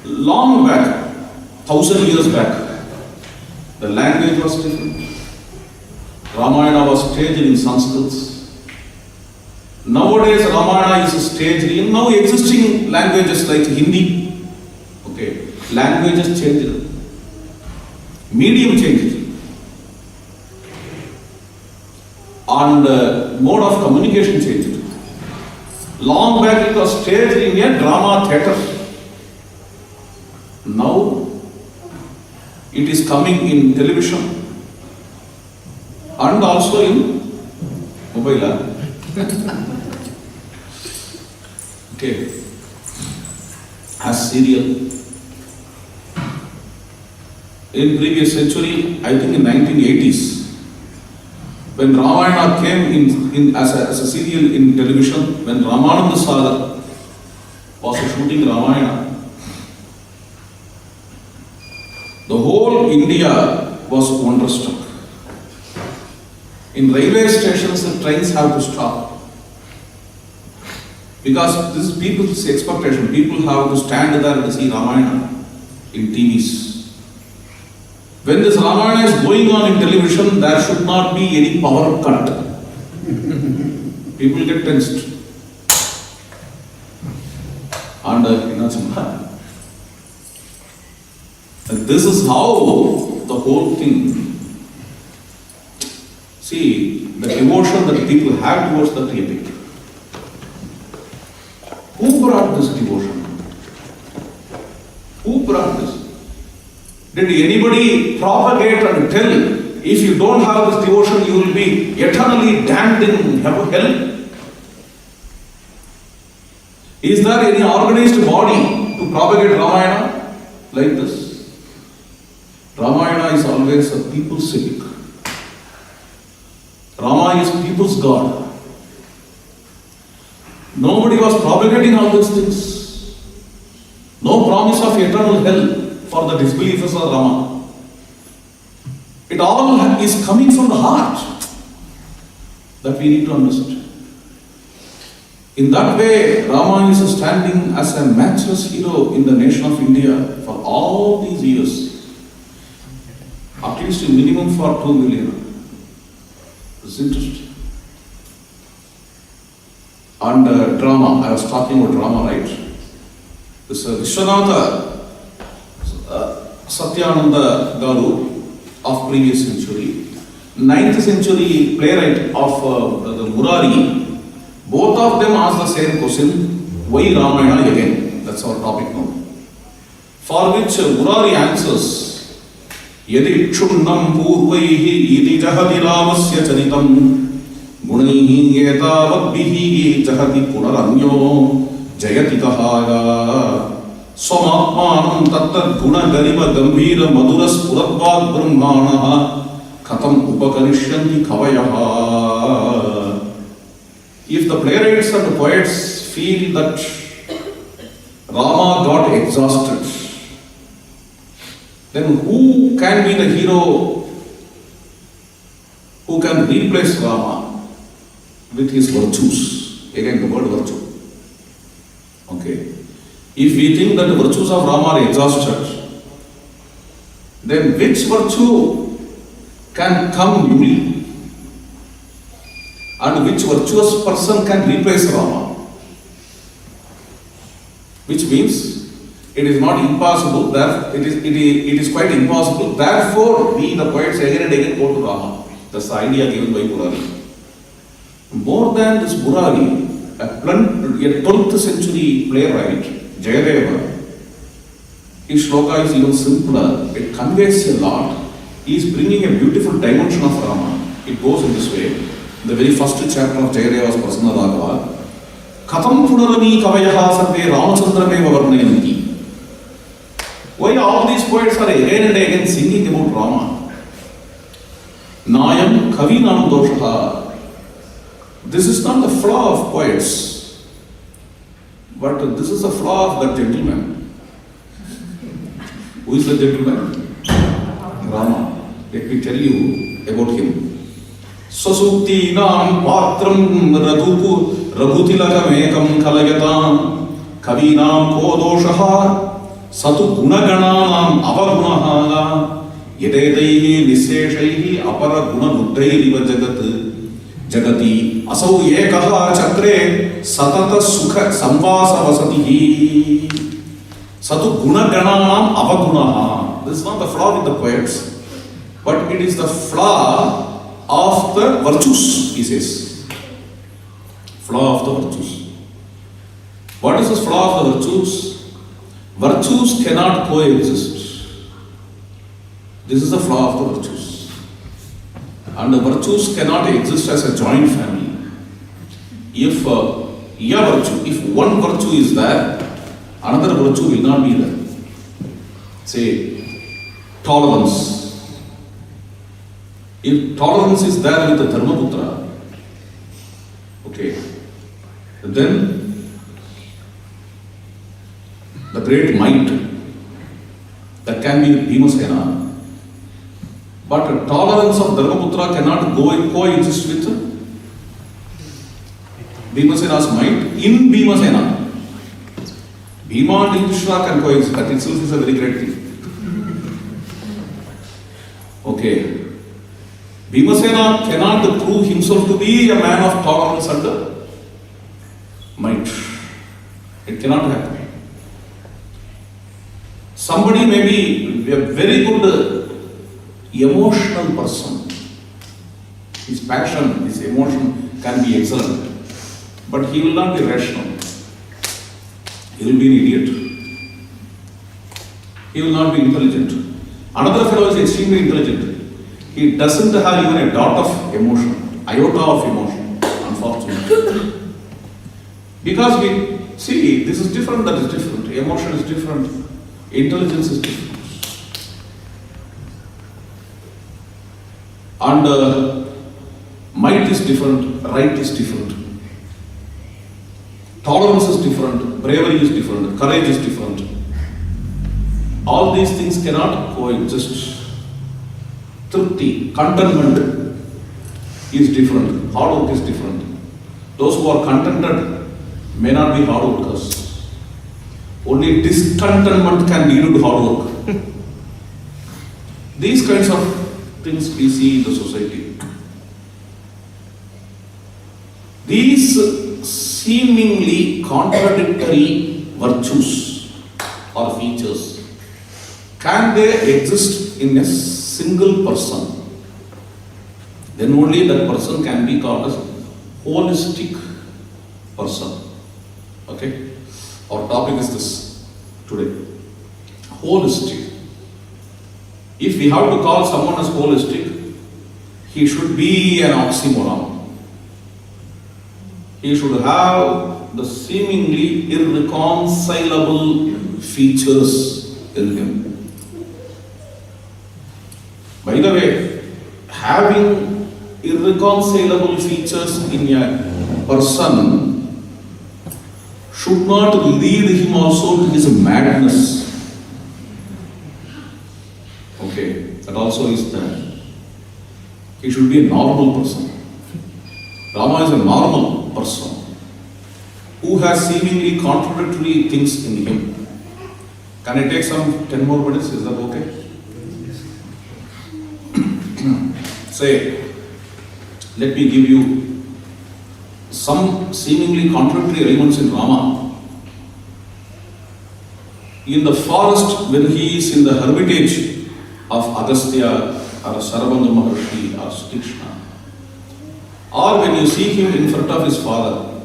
long back, 1000 years back, the language was different. Ramayana was staged in Sanskrit. Nowadays, Ramayana is staged in now existing languages like Hindi. Okay, languages changed, medium changed, and mode of communication changed. Long back, it was staged in a drama theatre. Now, it is coming in television and also in mobile. Okay, as serial. In previous century, I think in 1980s, when Ramayana came in as a serial in television, when Ramananda Sagar was shooting Ramayana, the whole India was wonderstruck. In railway stations, the trains have to stop. Because this is people's expectation. People have to stand there and see Ramayana in TVs. When this Ramayana is going on in television, there should not be any power cut. People get tensed. And this is how the whole thing. See, the devotion that people have towards that epic. Who brought this devotion? Who brought this? Did anybody propagate and tell, if you don't have this devotion, you will be eternally damned in hell? Is there any organized body to propagate Ramayana like this? Ramayana is always a people's epic. Rama is people's God. Nobody was propagating all these things. No promise of eternal hell for the disbelievers of Rama. It all is coming from the heart that we need to understand. In that way, Rama is standing as a matchless hero in the nation of India for all these years. At least a minimum for 2 million. It's interesting. And drama, I was talking about drama, right? This Vishwanatha Satyananda Garu of previous century, 9th century playwright of the Murari, both of them asked the same question, why Ramayana again? That's our topic now. For which Murari answers, Yadi Chundam Purvaihi Iti Jahati Ramasya Charitam Gunaihi Etavadbihi Jahati Punaranyo Jayati Kahaya Swamatmanam Tattat Guna Gariba Gambhira Maduras Puratvad Brahmanaha Katam Upakarishyanti Kavayaha. If the playwrights and the poets feel that Rama got exhausted, then who can be the hero who can replace Rama with his virtues? Again, the word virtue. Okay. If we think that the virtues of Rama are exhausted, then which virtue can come newly? And which virtuous person can replace Rama? Which means it is not impossible, that it is quite impossible. Therefore, we the poets again and again go to Rama. That's the idea given by Murari. More than this Murari, a 12th century playwright, Jayadeva, His shloka is even simpler. It conveys a lot. He is bringing a beautiful dimension of Rama. It goes in this way. The very first chapter of Jayadeva's Prasanna Raghava. Katham punarani kavayaha sarve Ramachandrameva varnayanti. Why all these poets are again and again singing about Rama? Nayam kavinam doshaha. This is not the flaw of poets, but this is the flaw of that gentleman. Who is the gentleman? Rama. Let me tell you about him. Swasukti nam patram raghutilakam kalayatam kavinam ko doshaha satu gunagananam avagunaha yededaihi niseshaihi apara gunanuddhairiva jagati asau ekaha chakre satata sukha samvasa vasatihi satu gunagananam avagunaha. This is not the flaw with the poets, but it is the flaw of the virtues, he says. Flaw of the virtues. What is the flaw of the virtues? Virtues cannot coexist. This is the flaw of the virtues. And the virtues cannot exist as a joint family. If if one virtue is there, another virtue will not be there. Say, tolerance. If tolerance is there with the Dharmaputra, okay, then the great might that can be Bhimasena, but the tolerance of Dharmaputra cannot coexist with Bhimasena's might in Bhimasena. Bhima and Yudhishthira can coexist. That itself is a very great thing. Okay. Bhimasena cannot prove himself to be a man of tolerance and might. It cannot happen. Somebody may be a very good emotional person. His passion, his emotion can be excellent, but he will not be rational. He will be an idiot. He will not be intelligent. Another fellow is extremely intelligent. He doesn't have even a dot of emotion, iota of emotion, unfortunately. Because we see, this is different, that is different, emotion is different, intelligence is different. And might is different, right is different. Tolerance is different, bravery is different, courage is different. All these things cannot coexist. Trupti, contentment is different, hard work is different. Those who are contented may not be hard workers. Only discontentment can lead to hard work. These kinds of things we see in the society. These seemingly contradictory virtues or features, can they exist in a single person? Then only that person can be called as holistic person. Okay? Our topic is this today. Holistic. If we have to call someone as holistic, he should be an oxymoron. He should have the seemingly irreconcilable features in him. By the way, having irreconcilable features in a person should not lead him also to his madness. Okay, that also is there. He should be a normal person. Rama is a normal person who has seemingly contradictory things in him. Can I take some 10 more minutes? Is that okay? Say, let me give you some seemingly contradictory elements in Rama. In the forest, when he is in the hermitage of Agastya or Sarabandha Maharshi or Sri Krishna, or when you see him in front of his father,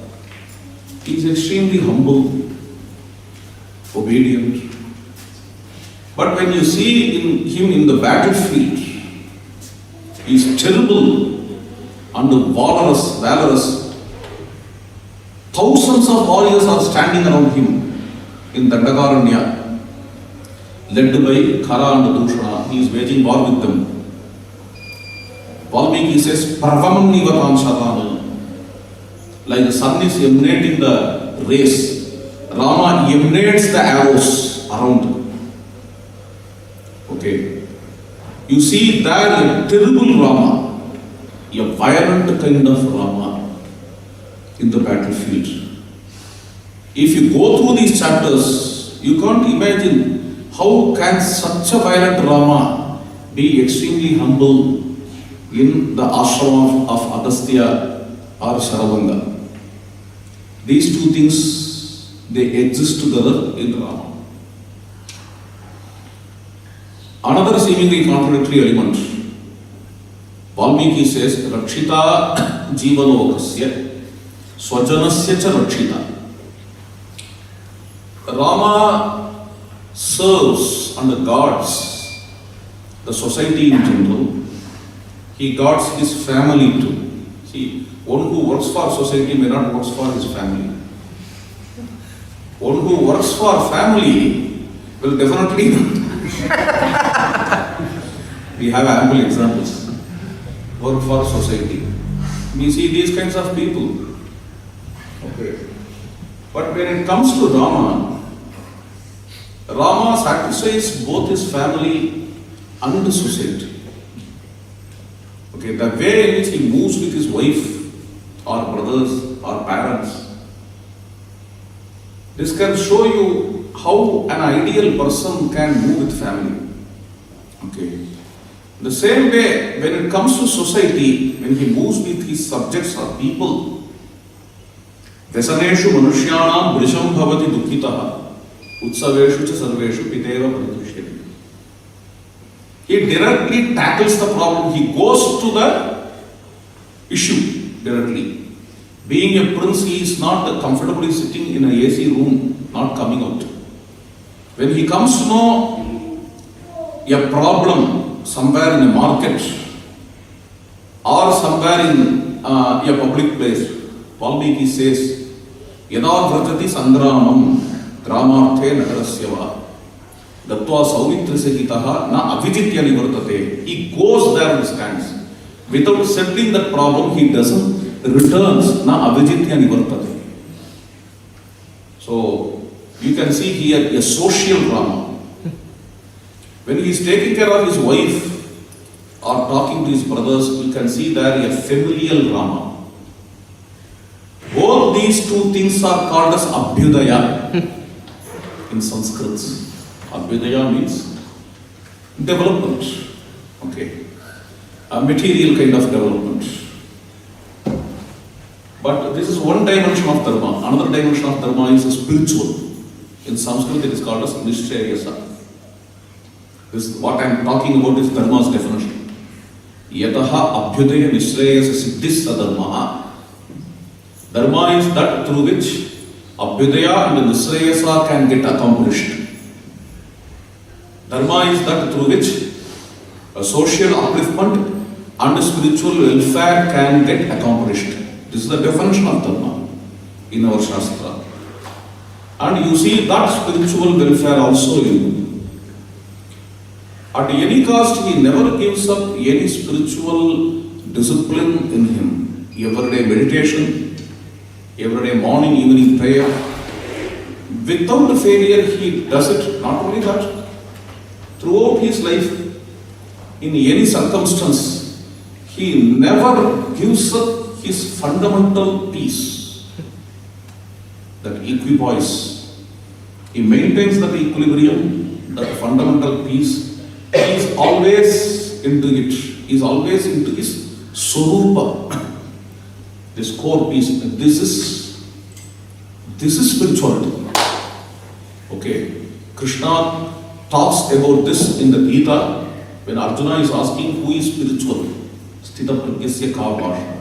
he is extremely humble, obedient, But when you see him in the battlefield, he is terrible and valorous. Thousands of warriors are standing around him in Dandakaranya, led by Khara and Dushana. He is waging war with them. Valmiki says, Pravamam Nivatam Shatana. Like the sun is emanating the rays, Rama emanates the arrows around. Okay. You see there a terrible Rama, a violent kind of Rama in the battlefield. If you go through these chapters, you can't imagine how can such a violent Rama be extremely humble in the ashram of Agastya or Sharavanga. These two things, they exist together in Rama. Another seemingly contradictory element. Valmiki says, Rakshita Jivalokasya Swajanasya cha Rakshita. Rama serves and guards the society in general. He guards his family too. See, one who works for society may not work for his family. One who works for family will definitely we have ample examples. Work for society. We see these kinds of people. Okay. But when it comes to Rama, Rama satisfies both his family and the society. Okay, the way in which he moves with his wife, or brothers, or parents, this can show you how an ideal person can move with family. Okay. The same way, when it comes to society, when he moves with his subjects or people, Vesaneshu Manushyanam Brisham Bhavati Dukkitaha Utsaveshu cha Sarveshu Piteva Pradrishyati. He directly tackles the problem. He goes to the issue directly. Being a prince, he is not comfortably sitting in an AC room, not coming out. When he comes to know a problem somewhere in a market or somewhere in a public place, Valmiki says, Yada Vrajati Sangramam Gramarthe Nagarasyava Dattva Saumitrasagitaha Na Avijitya Nivartate. He goes there and stands. Without settling that problem, he doesn't returns Na Avijitya Nivartate. So, you can see here a social Rama. When he is taking care of his wife or talking to his brothers, you can see there a familial Rama. Both these two things are called as Abhyudaya in Sanskrit. Abhyudaya means development. Okay. A material kind of development. But this is one dimension of dharma. Another dimension of dharma is spiritual. In Sanskrit it is called as Nishreyasa. This, what I am talking about is dharma's definition. Yataha abhyudaya nishreyasa siddhis sadharma. Dharma is that through which abhyudaya and nishreyasa can get accomplished. Dharma is that through which a social upliftment and spiritual welfare can get accomplished. This is the definition of dharma in our Shastra. And you see that spiritual welfare also in him. At any cost, he never gives up any spiritual discipline in him. Everyday meditation, everyday morning, evening prayer. Without failure, he does it. Not only that, throughout his life, in any circumstance, he never gives up his fundamental peace, that equipoise. He maintains that equilibrium, that fundamental peace. He is always into it. He is always into his Swarupa, this core peace. This is spirituality. Okay. Krishna talks about this in the Gita when Arjuna is asking who is spiritual. Sthita pragyasya ka bhasha.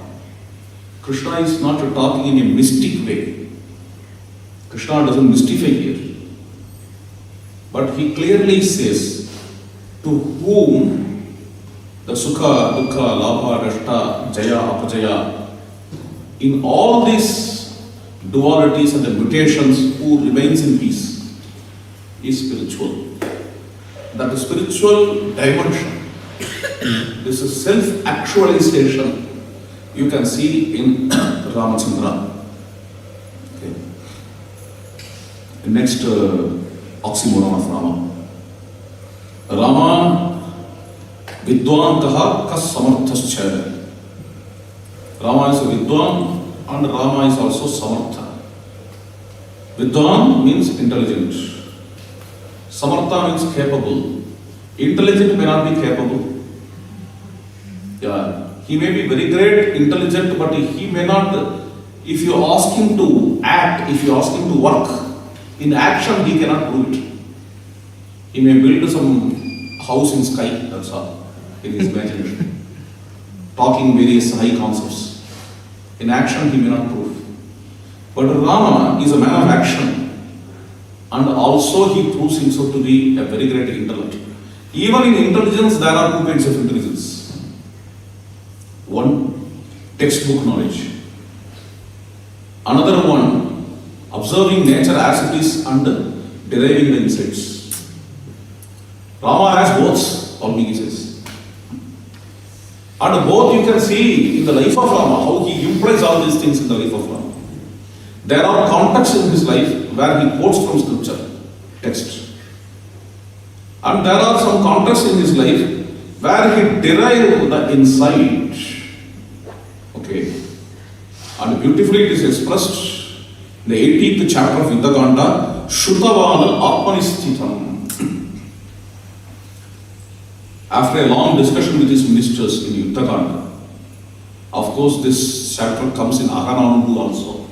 Krishna is not talking in a mystic way. Krishna doesn't mystify here. But he clearly says to whom the Sukha, Dukkha, Labha, Rashta, Jaya, Apajaya, in all these dualities and the mutations, who remains in peace is spiritual. That is spiritual dimension. This is self-actualization you can see in Ramachandra. Okay. The next oxymoron of Rama. Rama Vidwan Kaha Kas Samarthascha. Rama is a Vidwan and Rama is also Samartha. Vidwan means intelligent. Samartha means capable. Intelligent may not be capable. Yeah. He may be very great, intelligent, but he may not, if you ask him to act, if you ask him to work, in action he cannot do it. He may build some house in sky, that's all, in his imagination. Talking various high concepts. In action he may not prove. But Rama is a man of action. And also he proves himself to be a very great intellect. Even in intelligence there are two kinds of intelligence. One, textbook knowledge. Another one, observing nature as it is and deriving the insights. Rama has both, Valmiki says. And both you can see in the life of Rama, how he implies all these things in the life of Rama. There are contexts in his life where he quotes from scripture, text. And there are some contexts in his life where he derives the insight. Okay. And beautifully it is expressed in the 18th chapter of Yuddhakanda, Shrutavana Atmanisthitam. After a long discussion with his ministers in Yuddhakanda, of course this chapter comes in Aganandu also.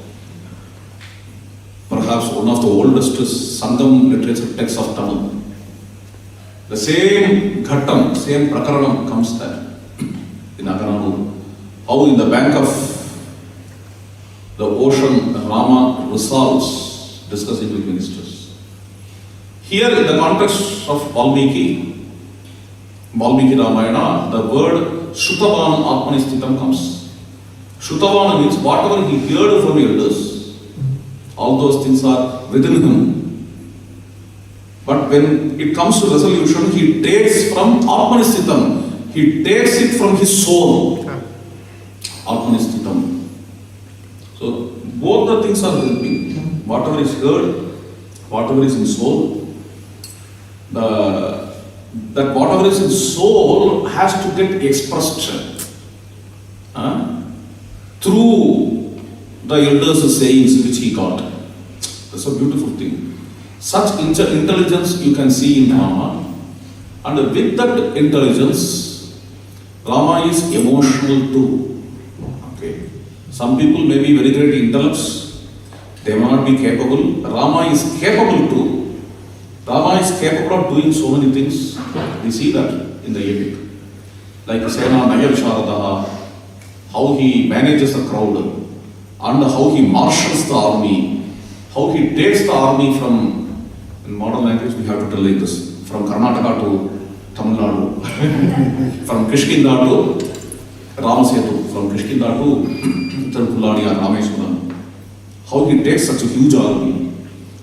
Perhaps one of the oldest Sangam literature texts of Tamil. The same Ghattam, same Prakaranam comes there in Aganandu. How in the bank of the ocean Rama resolves discussing with ministers. Here in the context of Valmiki Ramayana, the word Shrutavana Atmanisthitam comes. Shrutavana means whatever he heard from elders, all those things are within him. But when it comes to resolution, he takes from Atmanisthitam, he takes it from his soul. Atmanisthitam. So both the things are helping. Whatever is heard, whatever is in soul, that whatever is in soul has to get expressed through the elders' sayings which he got. That's a beautiful thing. Such intelligence you can see in Rama, and with that intelligence, Rama is emotional too. Okay. Some people may be very great intellects, they may not be capable. Rama is capable too. Rama is capable of doing so many things. We see that in the epic. Like Sena Naya Visharadaha, how he manages the crowd, and how he marshals the army, how he takes the army from, in modern language we have to tell like this, from Karnataka to Tamil Nadu, from Kishkinda to Ramasetu, from Kishkinda to Tirupalladi or Rameswaram. How he takes such a huge army,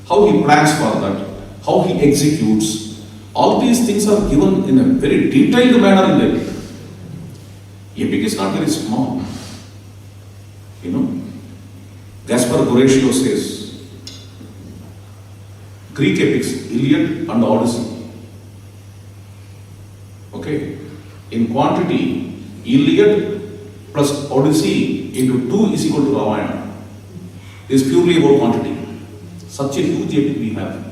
how he plans for that, how he executes. All these things are given in a very detailed manner in the epic. Epic is not very small. You know, Gaspar Goratio says, Greek epics, Iliad and Odyssey. Okay, in quantity, Iliad plus Odyssey into 2 is equal to Ramayana. It is purely about quantity. Such a huge epic we have.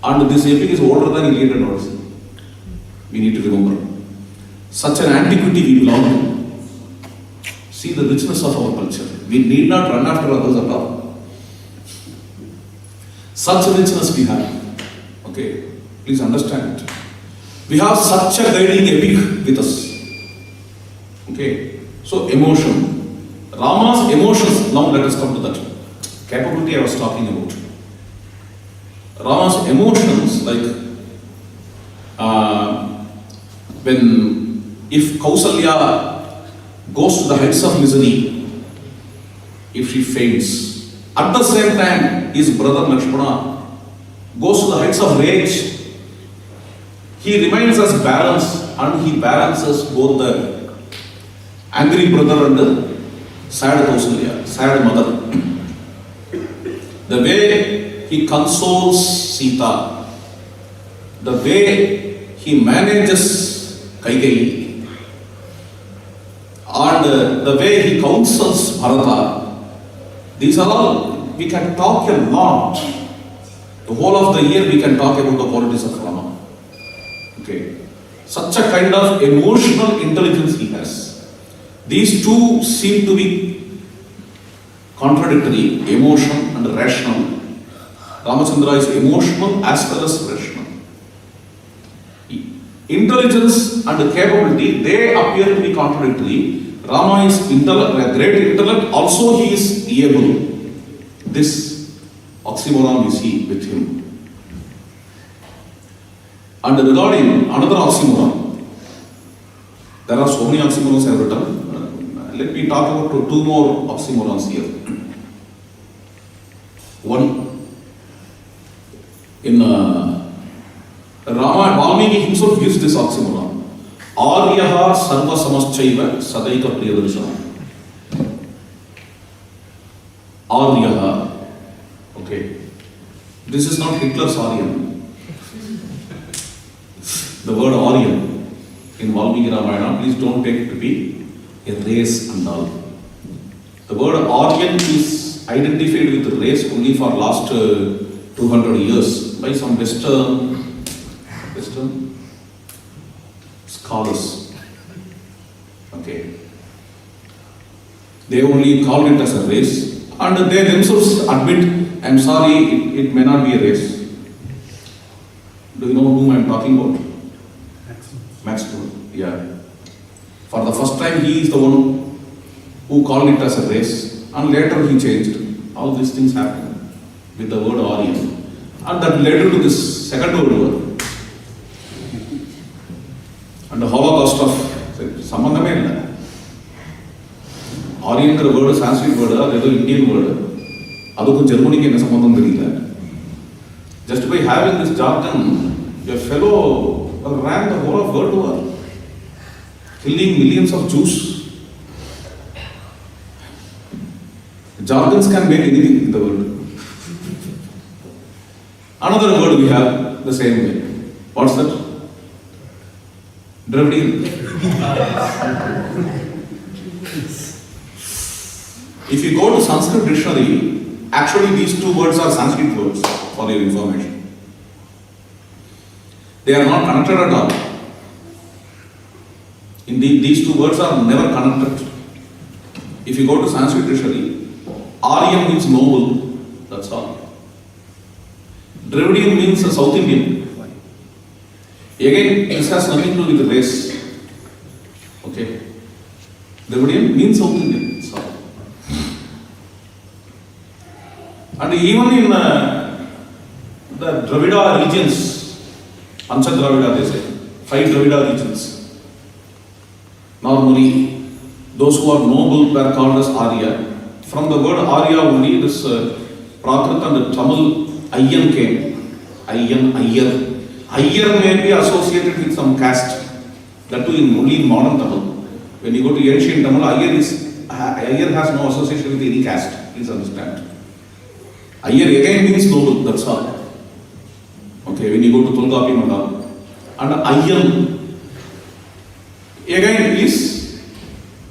And this epic is older than Iliad and Odyssey. We need to remember. Such an antiquity we belong to. See the richness of our culture. We need not run after others at all. Such richness we have. Okay, please understand it. We have such a guiding epic with us. Okay, so emotion. Rama's emotions, now let us come to that. Capability I was talking about. Rama's emotions, like if Kausalya goes to the heights of misery, if she faints, at the same time his brother Lakshmana goes to the heights of rage, he remains as balance, and he balances both the angry brother and the sad Kausalya, sad mother. The way he consoles Sita, the way he manages Kaikeyi, and the way he counsels Bharata, these are all, we can talk a lot. The whole of the year we can talk about the qualities of Rama. Okay. Such a kind of emotional intelligence he has. These two seem to be contradictory, emotion and rational. Ramachandra is emotional as well as rational. Intelligence and capability, they appear to be contradictory. Rama is a great intellect, also he is able. This oxymoron we see with him. And regarding another oxymoron, there are so many oxymorons I have written. Let me talk about two more oxymorons here. One, in Rama, Valmiki himself gives this oxymoron. Aryaha sarva samaschaiva sadaika priyadarshana. Aryaha. Okay. This is not Hitler's Aryan. The word Aryan in Valmiki Ramayana, please don't take it to be a race and all. The word Aryan is identified with race only for last 200 years by some Western scholars. Okay. They only call it as a race, and they themselves admit, I'm sorry, it may not be a race. Do you know whom I'm talking about? Maxwell. Yeah. For the first time, he is the one who called it as a race, and later he changed. All these things happened with the word Aryan, and that led to this second world war and the Holocaust of Sambandhame illa. Aryan is a word, Sanskrit word, that is Indian word. Adukku Germany ke enna sambandham theriyilla. Just by having this jargon, your fellow ran the whole of world war, killing millions of Jews. Jargons can make anything in the world. Another word we have the same way. What's that? Dravidian. If you go to Sanskrit dictionary, actually these two words are Sanskrit words, for your information. They are not connected at all. Indeed, these two words are never connected. If you go to Sanskrit dictionary, Aryan means noble, that's all. Dravidian means a South Indian. Again, this has nothing to do with race. Okay. Dravidian means South Indian, that's all. And even in the Dravida regions, Pancha Dravida they say, 5 Dravida regions. Normally, those who are noble were called as Arya. From the word Arya only, this Prakrit and Tamil Ayyan came. Ayyan, Ayyar. Ayyar may be associated with some caste. That too only in modern Tamil. When you go to ancient Tamil, Ayyar has no association with any caste. Please understand. Ayyar again means noble, that's all. Okay, when you go to Tulgapi Mandal. And Ayyan again is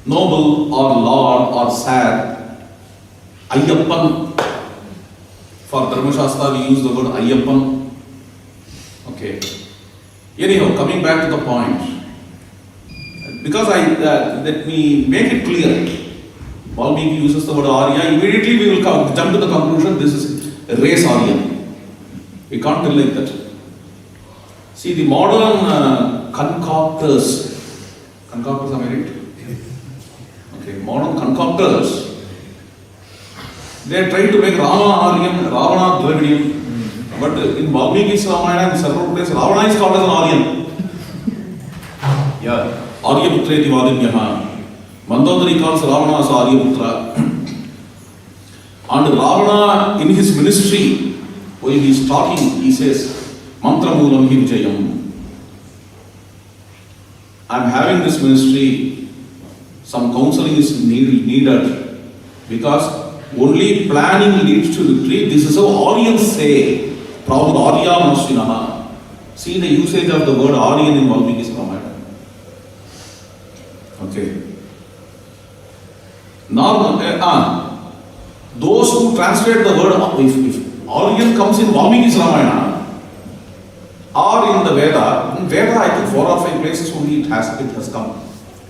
noble or lord or sire. Ayyappan. For Dharma Shastra we use the word Ayyappan. Okay. Anyhow, coming back to the point. Because let me make it clear. Valmiki uses the word Arya, immediately we will jump to the conclusion this is race Aryan. We can't tell like that. See, the modern concoctors, am I right? Okay, modern concoctors, they are trying to make Rama Aryan, Ravana Dravidian. But in Valmiki's Ramayana, in several places, Ravana is called as an Aryan. Yeah, Aryaputreti Vadimyaha. Mandodari calls Ravana as Aryaputra. And Ravana, in his ministry, while he is talking, he says, Mantra Moolam Hi Vijayam. I am having this ministry, some counseling is needed because only planning leads to victory. This is how Aryans say. Prabhupada Arya Masvinaha. See the usage of the word Aryan in Valmiki's Ramayana. Okay. Now, those who translate the word, if Aryan comes in Valmiki's Ramayana or in the Veda, I think 4 or 5 places only it has come.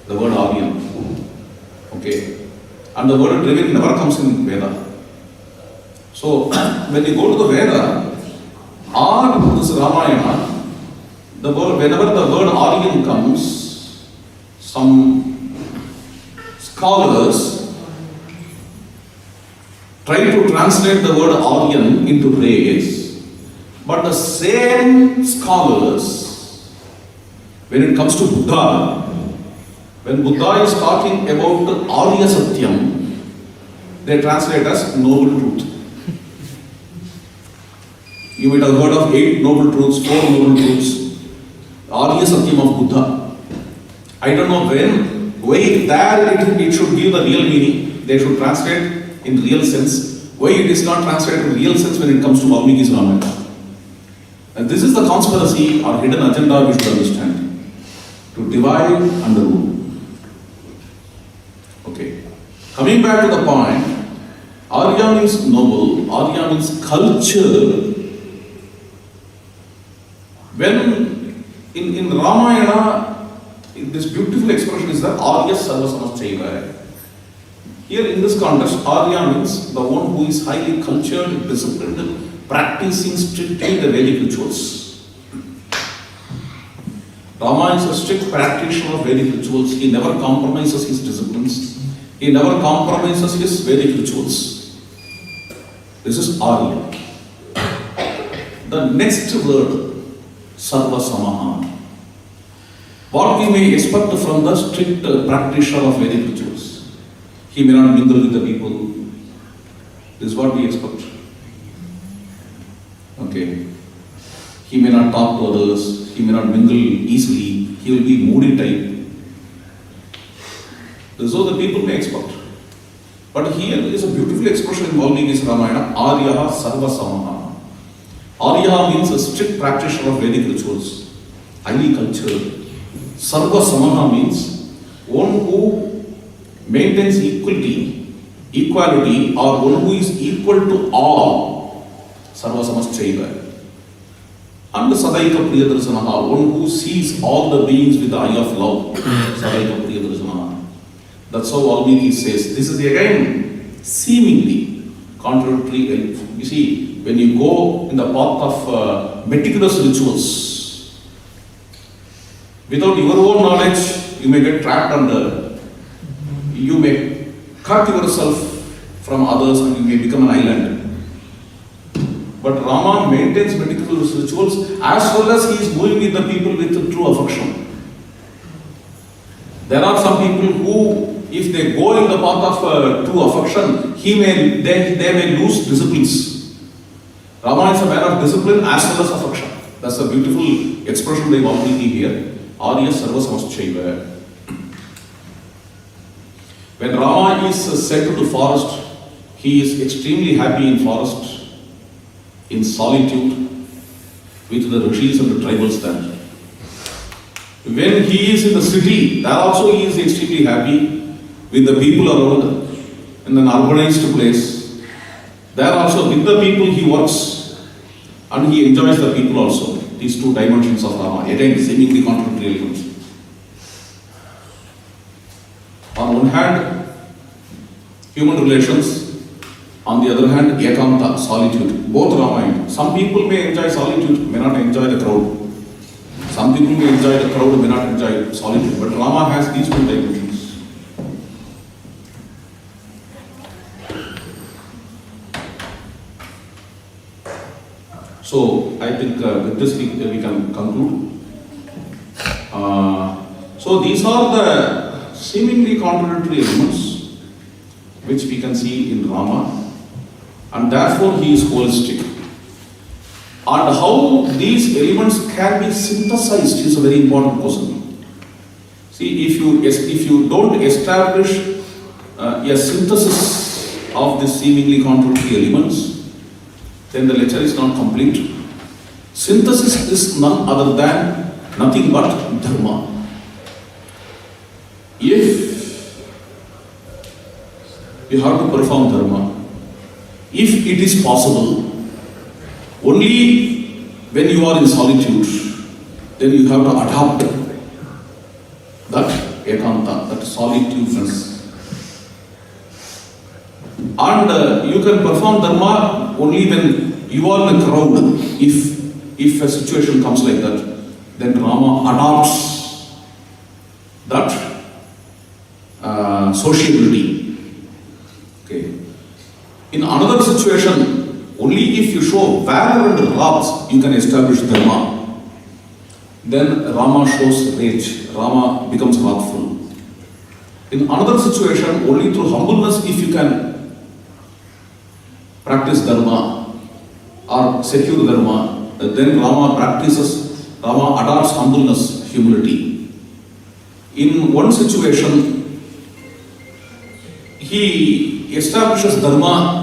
The word Aryan. Okay. And the word Dravid never comes in Veda. So, when you go to the Veda, or this Ramayana, whenever the word Aryan comes, some scholars try to translate the word Aryan into praise, but the same scholars, when it comes to Buddha, when Buddha is talking about Arya Satyam, they translate as noble truth. You might have heard of 8 noble truths, 4 noble truths, Arya Satyam of Buddha. I don't know why there it should give the real meaning, they should translate in real sense, why it is not translated in real sense when it comes to Valmiki's Ramayana. And this is the conspiracy or hidden agenda we should understand, to divide and rule. Okay, coming back to the point, Arya means noble, Arya means culture. When in Ramayana, this beautiful expression is that Arya Sarva Samachaiva. Here in this context, Arya means the one who is highly cultured, disciplined, practicing strictly the Vedic rituals. Rama is a strict practitioner of Vedic rituals. He never compromises his disciplines. He never compromises his Vedic rituals. This is Arya. The next word, Sarva Samaha. What we may expect from the strict practitioner of Vedic rituals. He may not mingle with the people. This is what we expect. Okay. He may not talk to others. He may not mingle easily. He will be moody type. This is what the people may expect. But here is a beautiful expression in Valmiki's Ramayana, Aryaha Sarva Samaha. Arya means a strict practitioner of Vedic rituals, highly cultured. Sarva Samaha means one who maintains equality, or one who is equal to all. Sarva Samaschaiva. And Sadaika Priyadarsanaha, one who sees all the beings with the eye of love. Sadaika Priyadarsanaha. That's how Valmiki says. This is again seemingly contradictory. You see, when you go in the path of meticulous rituals, without your own knowledge, you may get trapped under, you may cut yourself from others and you may become an island. But Rama maintains meticulous rituals as well as he is going with the people with true affection. There are some people who, if they go in the path of true affection, they may lose disciplines. Rama is a man of discipline as well as affection. That's a beautiful expression by Valmiki here. Arya Sarva Samachaiva. When Rama is sent to the forest, he is extremely happy in forest, in solitude, with the rishis and the tribals there. When he is in the city, there also he is extremely happy with the people around, in an urbanized place. There also with the people he works and he enjoys the people also. These 2 dimensions of Rama, again seemingly contradictory elements. On one hand, human relations, on the other hand, ekanta, solitude, both Ramayana. Some people may enjoy solitude, may not enjoy the crowd. Some people may enjoy the crowd, may not enjoy solitude. But Rama has these 2 dimensions. So I think with this we can conclude. So these are the seemingly contradictory elements which we can see in Rama, and therefore he is holistic. And how these elements can be synthesized is a very important question. See, if you don't establish a synthesis of these seemingly contradictory elements, then the lecture is not complete. Synthesis is none other than nothing but dharma. If you have to perform dharma, if it is possible, only when you are in solitude, then you have to adopt that ekanta, that solitudeness. And you can perform dharma only when you are in a crowd. If a situation comes like that, then Rama adopts that sociability. Okay. In another situation, only if you show valor and wrath, you can establish dharma. Then Rama shows rage. Rama becomes wrathful. In another situation, only through humbleness, if you can practice dharma or secure dharma, then Rama adopts humbleness, humility. In one situation, he establishes dharma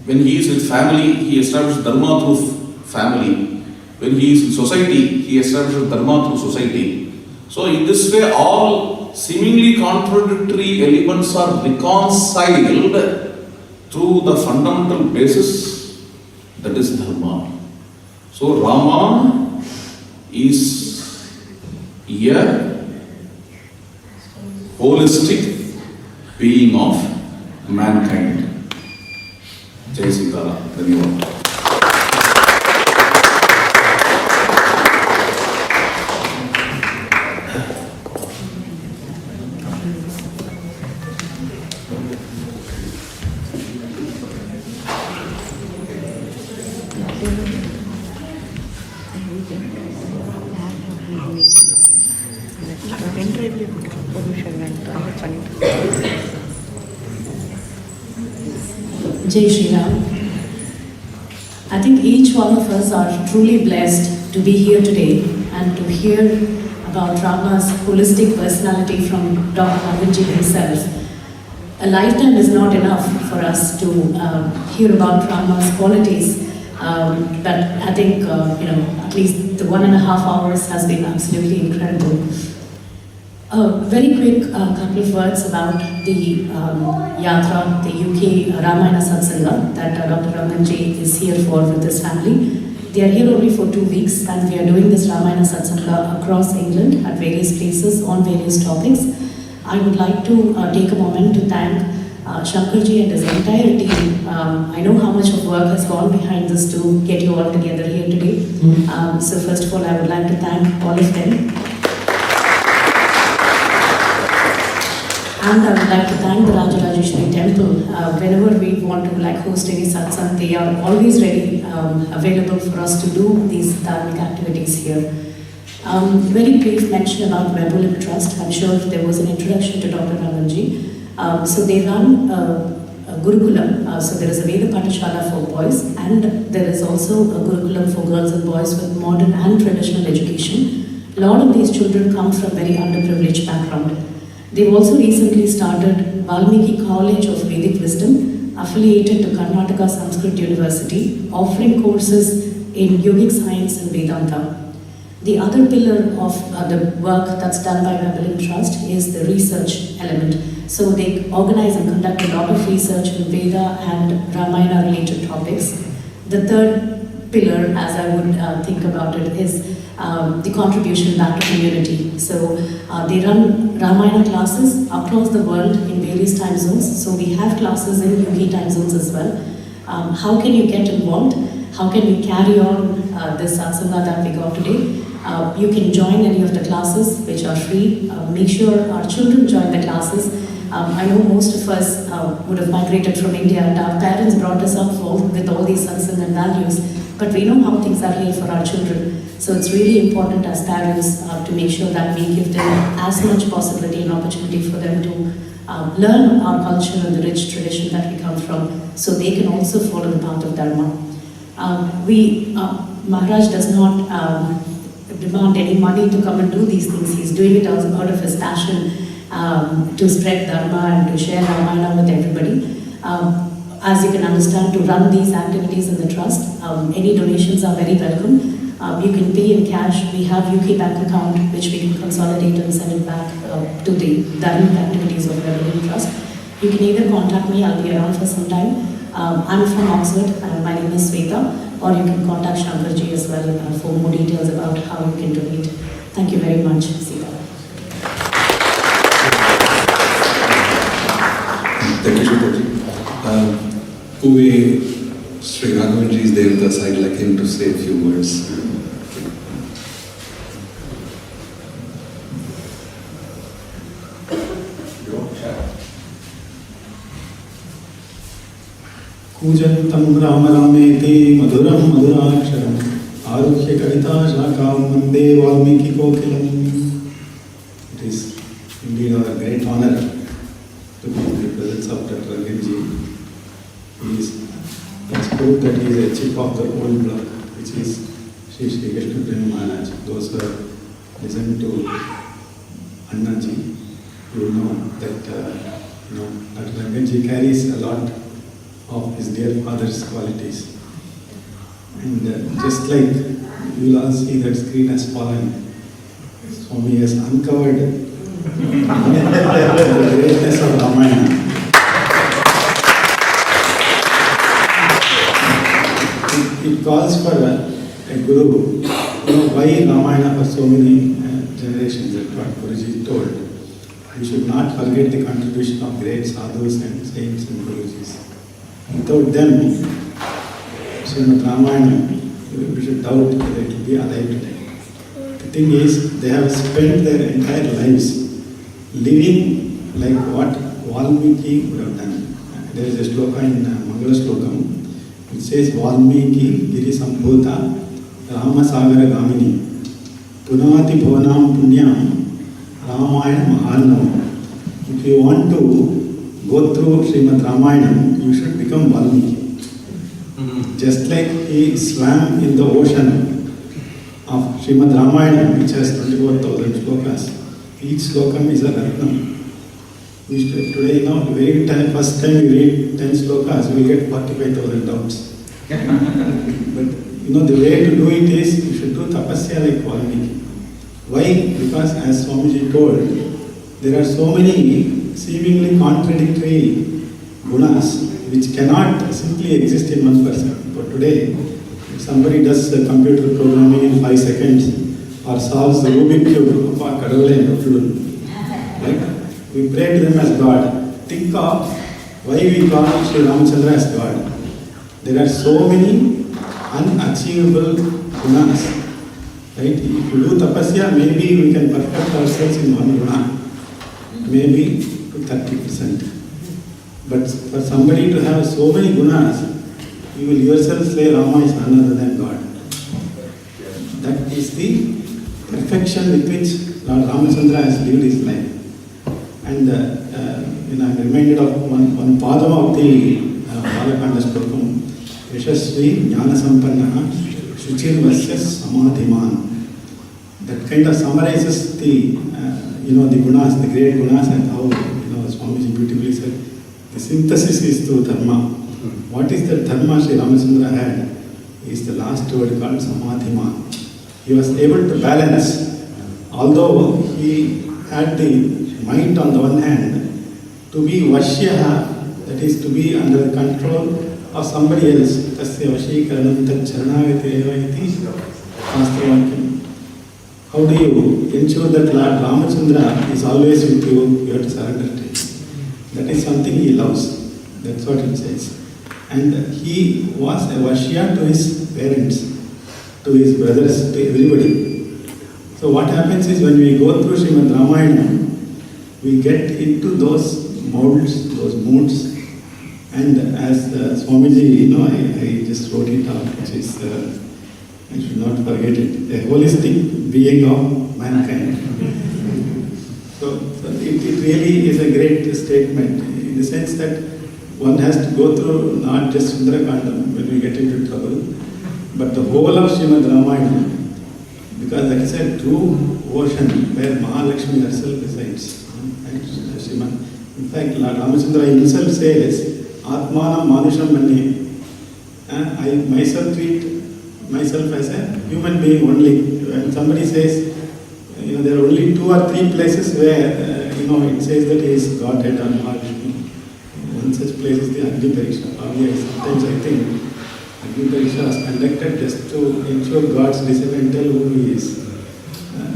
when he is with family, he establishes dharma through family. When he is in society, he establishes dharma through society. So in this way, all seemingly contradictory elements are reconciled through the fundamental basis, that is dharma. So Rama is a holistic being of mankind. Jai Sitaram. Dhanyavad. Jai Sri Ram. I think each one of us are truly blessed to be here today and to hear about Rama's holistic personality from Dr. Ranganji himself. A lifetime is not enough for us to hear about Rama's qualities, but I think at least the 1.5 hours has been absolutely incredible. Very quick couple of words about the Yatra, the UK Ramayana Sathsangha that Dr. Ranganji is here for with his family. They are here only for 2 weeks and we are doing this Ramayana Sathsangha across England at various places on various topics. I would like to take a moment to thank Shankarji and his entire team. I know how much of work has gone behind this to get you all together here today. So first of all, I would like to thank all of them. And I would like to thank the Rajarajeshwari temple. Whenever we want to host any satsang, they are always ready, available for us to do these dharmic activities here. Very brief mention about Benevolent Trust. I'm sure there was an introduction to Dr. Ranganji. So they run a Gurukulam. So there is a Veda Pathashala for boys and there is also a Gurukulam for girls and boys with modern and traditional education. A lot of these children come from very underprivileged background. They've also recently started Valmiki College of Vedic Wisdom, affiliated to Karnataka Sanskrit University, offering courses in yogic science and Vedanta. The other pillar of the work that's done by Benevolent Trust is the research element. So they organize and conduct a lot of research in Veda and Ramayana related topics. The third pillar, as I would think about it, is the contribution back to community. So they run Ramayana classes across the world in various time zones. So we have classes in UK time zones as well. How can you get involved? How can we carry on this satsanga that we got today? You can join any of the classes which are free. Make sure our children join the classes. I know most of us would have migrated from India and our parents brought us up with all these satsanga and values. but we know how things are here for our children. So it's really important as parents to make sure that we give them as much possibility and opportunity for them to learn our culture and the rich tradition that we come from, so they can also follow the path of Dharma. Maharaj does not demand any money to come and do these things. He's doing it out of his passion to spread Dharma and to share Ramayana with everybody. As you can understand, to run these activities in the trust, any donations are very welcome. You can pay in cash. We have UK bank account which we can consolidate and send it back to the dharmic activities of Revenue Trust. You can either contact me, I'll be around for some time. I'm from Oxford, my name is Sweta, or you can contact Shankarji as well for more details about how you can donate. Thank you very much, Sita. Thank you, Shankarji. Uwe Sri Ranganji is there with us. I'd like him to say a few words. कूजन्तं Ram रामेति मधुरं मधुराक्षरम् आरुह्य कविता शाखां वन्दे Valmiki कोकिलम्. It is indeed our great honor to be in the presence of Dr. Ranganji. He has proved that he is a chip of the old block, which is Sri Krishna Prem Maharaj. Those who have listened to Annaji, you know that Dr. Ranganji carries a lot of his dear father's qualities. And just like you will all see that screen has fallen, Swami has uncovered the greatness of Ramayana. It calls for a guru. Why Ramayana for so many generations, that what Guruji told. We should not forget the contribution of great sadhus and saints and Gurujis. Without them, Srimad Ramayana, we should doubt whether it will be alive today. The thing is, they have spent their entire lives living like what Valmiki would have done. There is a sloka in Mangala Slokam, which says, Valmiki Giri Sambhuta Rama Sagara Gamini Punati Bhuvanam Punyam Ramayana Mahanam. If you want to go through Srimad Ramayana, you should become Valmiki. Just like he swam in the ocean of Srimad Ramayana, which has 24,000 slokas. Each slokam is a ratnam. Today, the very first time you read 10 slokas, you will get 45,000 doubts. But the way to do it is, you should do tapasya like Valmiki. Why? Because as Swamiji told, there are so many seemingly contradictory gunas which cannot simply exist in one person. But today, if somebody does computer programming in 5 seconds or solves the Rubik cube, right? We pray to them as God. Think of why we call Sri Ramachandra as God. There are so many unachievable gunas. Right? If you do tapasya, maybe we can perfect ourselves in one guna. Maybe to 30%. But for somebody to have so many gunas, you will yourself say Rama is none other than God. That is the perfection with which Lord Ramachandra has lived his life. And I'm reminded of one padam of the Balakanda Slokam, Yashasvi Jnana Sampanna Shuchirvasya Samadhiman. That kind of summarizes the the gunas, the great gunas, and how Swamiji beautifully said the synthesis is through dharma. What is the dharma Sri Ramachandra had is the last word called Samadhiman. He was able to balance, although he had the mind on the one hand, to be Vashya, that is to be under the control of somebody else. Tasya Vashikaranam Tat Charanagati iti Shastravakyam. How do you ensure that Lord Ramachandra is always with you? You have to surrender to him. That is something he loves. That's what it says. And he was a Vashya to his parents, to his brothers, to everybody. So what happens is when we go through Srimad Ramayana, we get into those molds, those moods, And as Swamiji, I just wrote it out, which is, I should not forget it, a holistic being of mankind. So it really is a great statement in the sense that one has to go through not just Sundarakandam when we get into trouble, but the whole of Srimad Ramayana, because that is a true ocean where Mahalakshmi herself resides. And Srimad. In fact, Lord Ramachandra himself says, Atmanam Manusham Manye. I myself treat myself as a human being only. When somebody says, there are only 2 or 3 places where, it says that he is Godhead or Mahalakshmi. One such place is the Agni Pariksha. Sometimes I think Agni Pariksha is conducted just to ensure God's descendant tell who he is.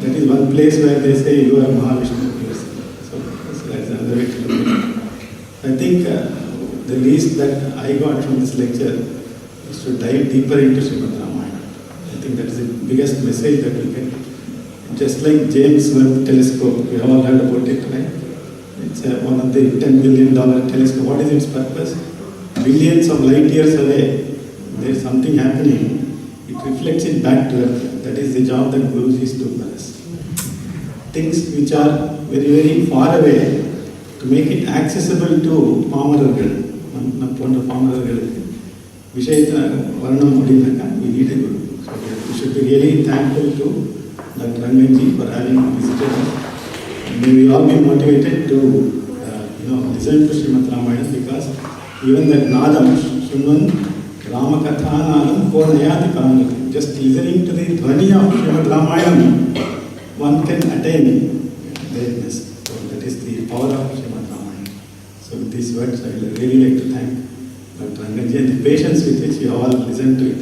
That is one place where they say you are Mahavishnu. So that's another way to look at it. I think the least that I got from this lecture is to dive deeper into Srimad Ramayana. I think that is the biggest message that we get. Just like James Webb telescope, we have all heard about it, right? It's one of the $10 billion telescope. What is its purpose? Billions of light years away, there is something happening. It reflects it back to Earth. That is the job that Guruji do for us. Things which are very, very far away, to make it accessible to Pamarargal. Vishayata Varnam Mudinaka, we need a Guru. So we should be really thankful to Dr. Ranganji for having visited us. May we all be motivated to listen to Srimad Ramayana, because even that Nadam, Sunvan, Ramakatha Nadam, Kornayati Paramati, just listening to the Dhvani of Srimad Ramayana, one can attain greatness. So that is the power of Srimad Ramayana. So with these words, I would really like to thank Dr. Ranganji and the patience with which you all listened to it.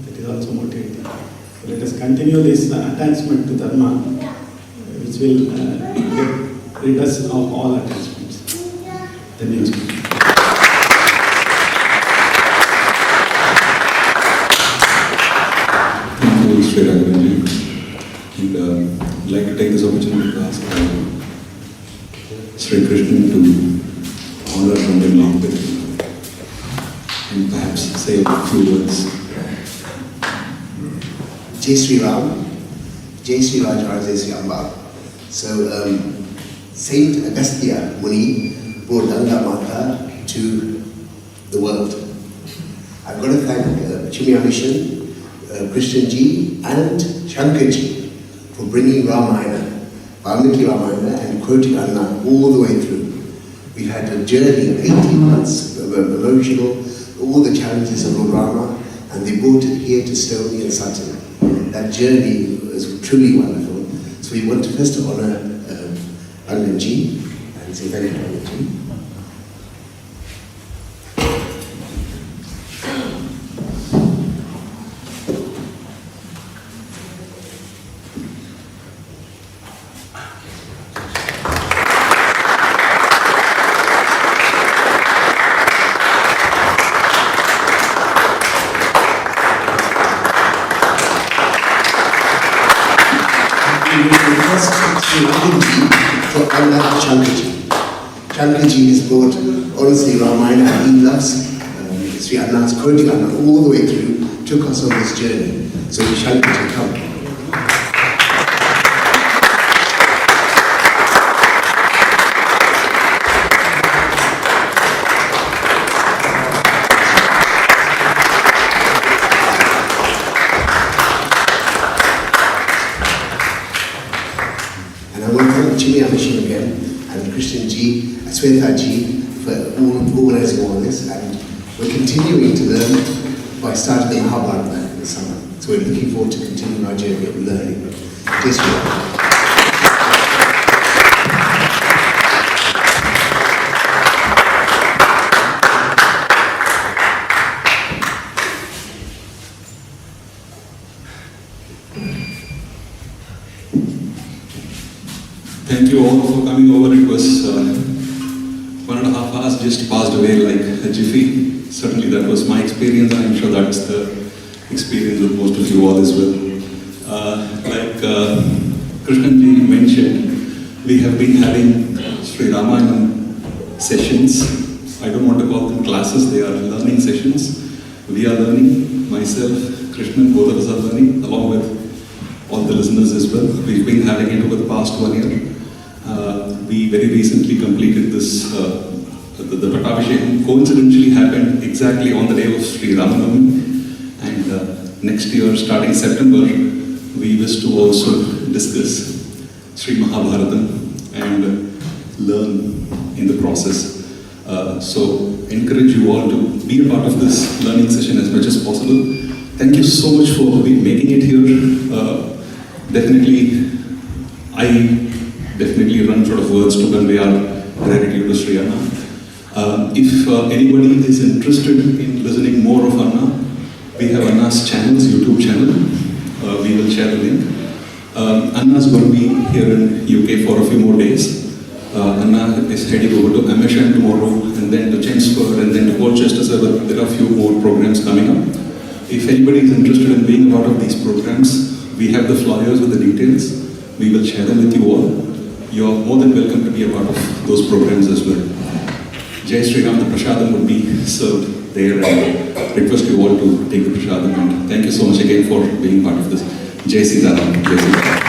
That is also motivating. So let us continue this attachment to Dharma, which will get rid us of all attachments. Thank you. Thank you, Sri Ranganji. And I'd like to take this opportunity to ask Sri Krishna to honor Rangan along with me and perhaps say a few words. Jai Sri Rama, Jai Sri Rajara, Jai Sri Amba. So, Saint Agastya Muni brought Ganga Mata to the world. I've got to thank Chimya Mission, Christian Ji and Shankar Ji for bringing Ramayana, Valmiki Ramayana, and quoting Anna all the way through. We've had a journey of 18 months, emotional, all the challenges of Lord Rama, and they brought it here to Stony and Sutton. That journey was truly wonderful. So we want to first honor Ranganji and say thank you to Ranganji. Shankarji has brought, honestly, Ramayana, and he loves Sri Anna's quoting Anna all the way through, took us on this journey. So Shankarji, come. And I want to thank Chimya Mission again, and Christian Ji, Swetha Ji for organizing all this, and we're continuing to learn by starting the Mahabharata this summer. So we're looking forward to continuing our journey of learning. Just Thank you all for coming over. It was 1.5 hours just passed away like a jiffy. Certainly that was my experience. I'm sure that's the experience of most of you all as well. Like Krishnanji mentioned, we have been having Sri Ramayana sessions I don't want to call them classes, they are learning sessions. We are learning, myself, Krishnan, both of us are learning, along with all the listeners as well. We've been having it over the past 1 year. We very recently completed this, the Pattabhishekam coincidentally happened exactly on the day of Sri Rama. And next year, starting September, we wish to also discuss Sri Mahabharatam and learn in the process. So encourage you all to be a part of this learning session as much as possible. Thank you so much for making it here. I definitely run short of words to convey our gratitude to Sri Rama. If anybody is interested in listening more of Anna, we have Anna's channels, YouTube channel. We will share the link. Anna is going to be here in UK for a few more days. Anna is heading over to Amersham tomorrow, and then to Chelmsford, and then to Colchester. So there are a few more programs coming up. If anybody is interested in being a part of these programs, we have the flyers with the details. We will share them with you all. You are more than welcome to be a part of those programs as well. Jai Sri Ram, the Prasadam would be served there, and request you all to take the Prasadam. And thank you so much again for being part of this. Jai Sri Rama. Jai Sri Rama.